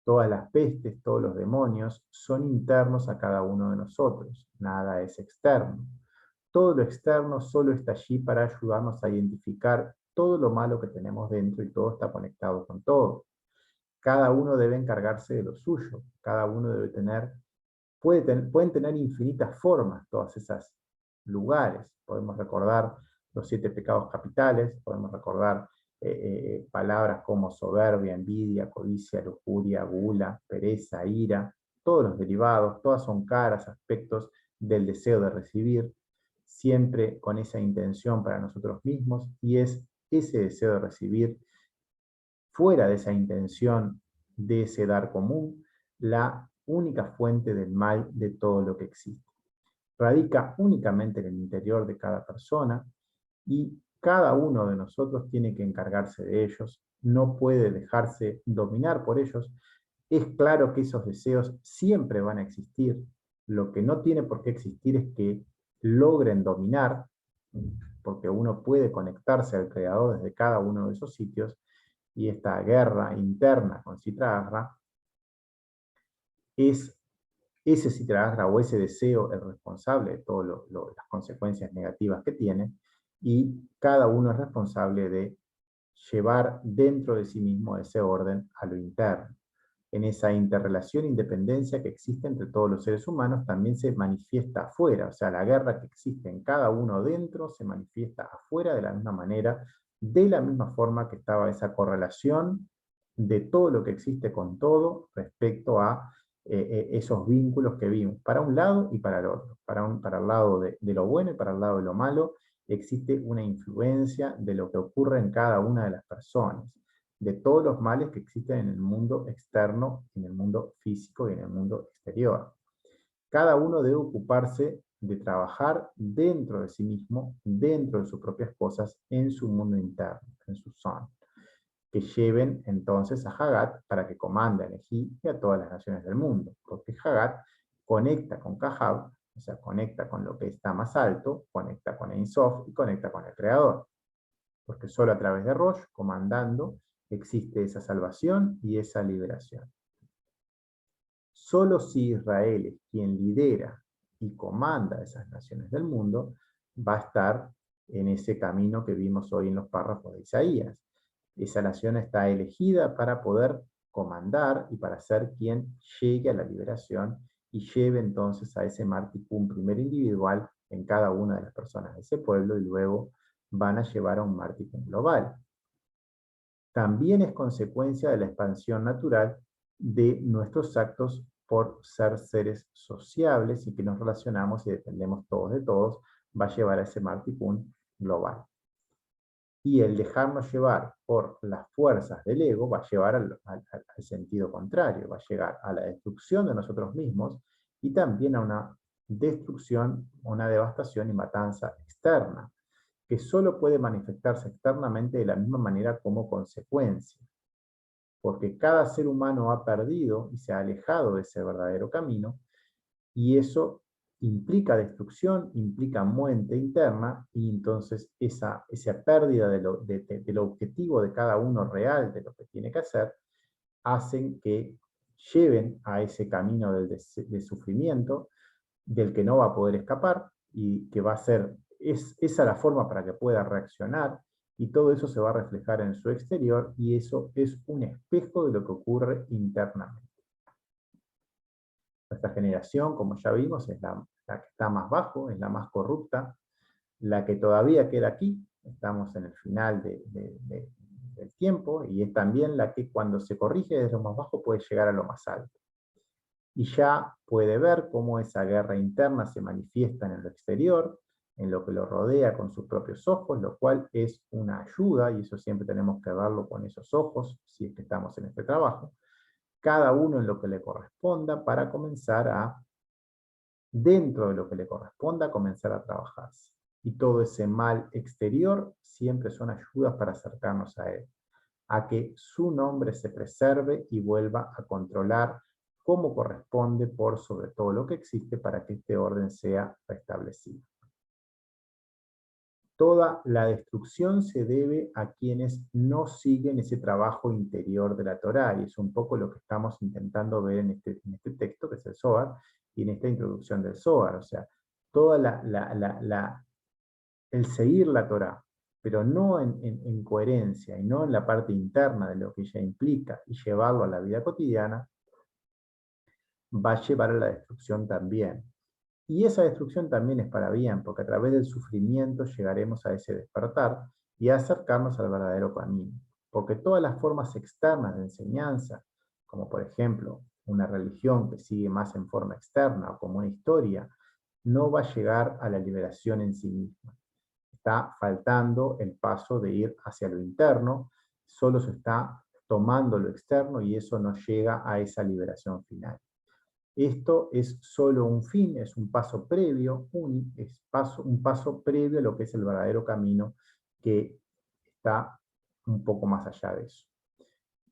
Todas las pestes, todos los demonios son internos a cada uno de nosotros, nada es externo. Todo lo externo solo está allí para ayudarnos a identificar todo lo malo que tenemos dentro y todo está conectado con todo. Cada uno debe encargarse de lo suyo, cada uno debe pueden tener infinitas formas todas esas lugares. Podemos recordar los 7 pecados capitales, podemos recordar palabras como soberbia, envidia, codicia, lujuria, gula, pereza, ira, todos los derivados, todas son caras, aspectos del deseo de recibir, siempre con esa intención para nosotros mismos, y es ese deseo de recibir, fuera de esa intención de ese dar común, la única fuente del mal de todo lo que existe. Radica únicamente en el interior de cada persona y cada uno de nosotros tiene que encargarse de ellos, no puede dejarse dominar por ellos. Es claro que esos deseos siempre van a existir, lo que no tiene por qué existir es que logren dominar, porque uno puede conectarse al Creador desde cada uno de esos sitios, y esta guerra interna con Sitra Achra es ese Sitra Achra o ese deseo el responsable de todas las consecuencias negativas que tiene, y cada uno es responsable de llevar dentro de sí mismo ese orden a lo interno. En esa interrelación e independencia que existe entre todos los seres humanos también se manifiesta afuera, o sea, la guerra que existe en cada uno dentro se manifiesta afuera de la misma manera de la misma forma que estaba esa correlación de todo lo que existe con todo respecto a esos vínculos que vimos, para un lado y para el otro, para el lado de lo bueno y para el lado de lo malo, existe una influencia de lo que ocurre en cada una de las personas, de todos los males que existen en el mundo externo, en el mundo físico y en el mundo exterior. Cada uno debe ocuparse de trabajar dentro de sí mismo, dentro de sus propias cosas, en su mundo interno, en su zona, que lleven entonces a Hagat para que comande a Neji y a todas las naciones del mundo, porque Hagat conecta con Kahab, o sea, conecta con lo que está más alto, conecta con Ein Sof y conecta con el Creador, porque solo a través de Rosh, comandando, existe esa salvación y esa liberación. Solo si Israel es quien lidera y comanda esas naciones del mundo, va a estar en ese camino que vimos hoy en los párrafos de Isaías. Esa nación está elegida para poder comandar y para ser quien llegue a la liberación y lleve entonces a ese Martikun primer individual en cada una de las personas de ese pueblo, y luego van a llevar a un Martikun global. También es consecuencia de la expansión natural de nuestros actos por ser seres sociables y que nos relacionamos y dependemos todos de todos, va a llevar a ese Martikun global. Y el dejarnos llevar por las fuerzas del ego va a llevar al sentido contrario, va a llegar a la destrucción de nosotros mismos y también a una destrucción, una devastación y matanza externa, que solo puede manifestarse externamente de la misma manera como consecuencia. Porque cada ser humano ha perdido y se ha alejado de ese verdadero camino, y eso implica destrucción, implica muerte interna, y entonces esa pérdida del objetivo de cada uno real, de lo que tiene que hacer, hacen que lleven a ese camino de sufrimiento, del que no va a poder escapar, y que va a ser, esa la forma para que pueda reaccionar, y todo eso se va a reflejar en su exterior, y eso es un espejo de lo que ocurre internamente. Nuestra generación, como ya vimos, es la que está más bajo, es la más corrupta, la que todavía queda aquí, estamos en el final del tiempo, y es también la que cuando se corrige desde lo más bajo puede llegar a lo más alto. Y ya puede ver cómo esa guerra interna se manifiesta en lo exterior, en lo que lo rodea con sus propios ojos, lo cual es una ayuda, y eso siempre tenemos que verlo con esos ojos, si es que estamos en este trabajo, cada uno en lo que le corresponda para comenzar dentro de lo que le corresponda, comenzar a trabajarse. Y todo ese mal exterior siempre son ayudas para acercarnos a él, a que su nombre se preserve y vuelva a controlar como corresponde por sobre todo lo que existe para que este orden sea restablecido. Toda la destrucción se debe a quienes no siguen ese trabajo interior de la Torá, y es un poco lo que estamos intentando ver en este texto, que es el Zohar, y en esta introducción del Zohar. O sea, toda el seguir la Torá, pero no en coherencia, y no en la parte interna de lo que ella implica, y llevarlo a la vida cotidiana, va a llevar a la destrucción también. Y esa destrucción también es para bien, porque a través del sufrimiento llegaremos a ese despertar y a acercarnos al verdadero camino. Porque todas las formas externas de enseñanza, como por ejemplo una religión que sigue más en forma externa o como una historia, no va a llegar a la liberación en sí misma. Está faltando el paso de ir hacia lo interno, solo se está tomando lo externo y eso no llega a esa liberación final. Esto es solo un fin, es un paso previo, un paso previo a lo que es el verdadero camino, que está un poco más allá de eso.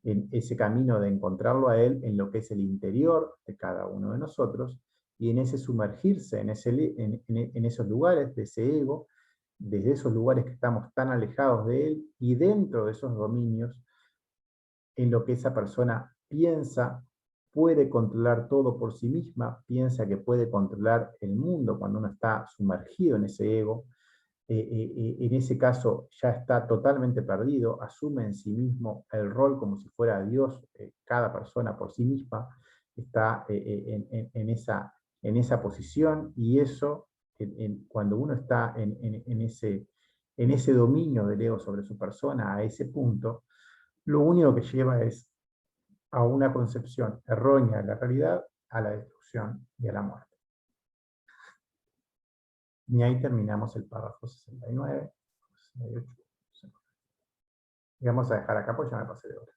En ese camino de encontrarlo a él en lo que es el interior de cada uno de nosotros, y en ese sumergirse en esos lugares de ese ego, desde esos lugares que estamos tan alejados de él, y dentro de esos dominios, en lo que esa persona piensa, puede controlar todo por sí misma, piensa que puede controlar el mundo cuando uno está sumergido en ese ego. En ese caso ya está totalmente perdido, asume en sí mismo el rol como si fuera Dios, cada persona por sí misma está en esa posición, y eso, cuando uno está en en ese dominio del ego sobre su persona, a ese punto, lo único que lleva es a una concepción errónea de la realidad, a la destrucción y a la muerte. Y ahí terminamos el párrafo 69, 68. Y vamos a dejar acá porque ya me pasé de hora.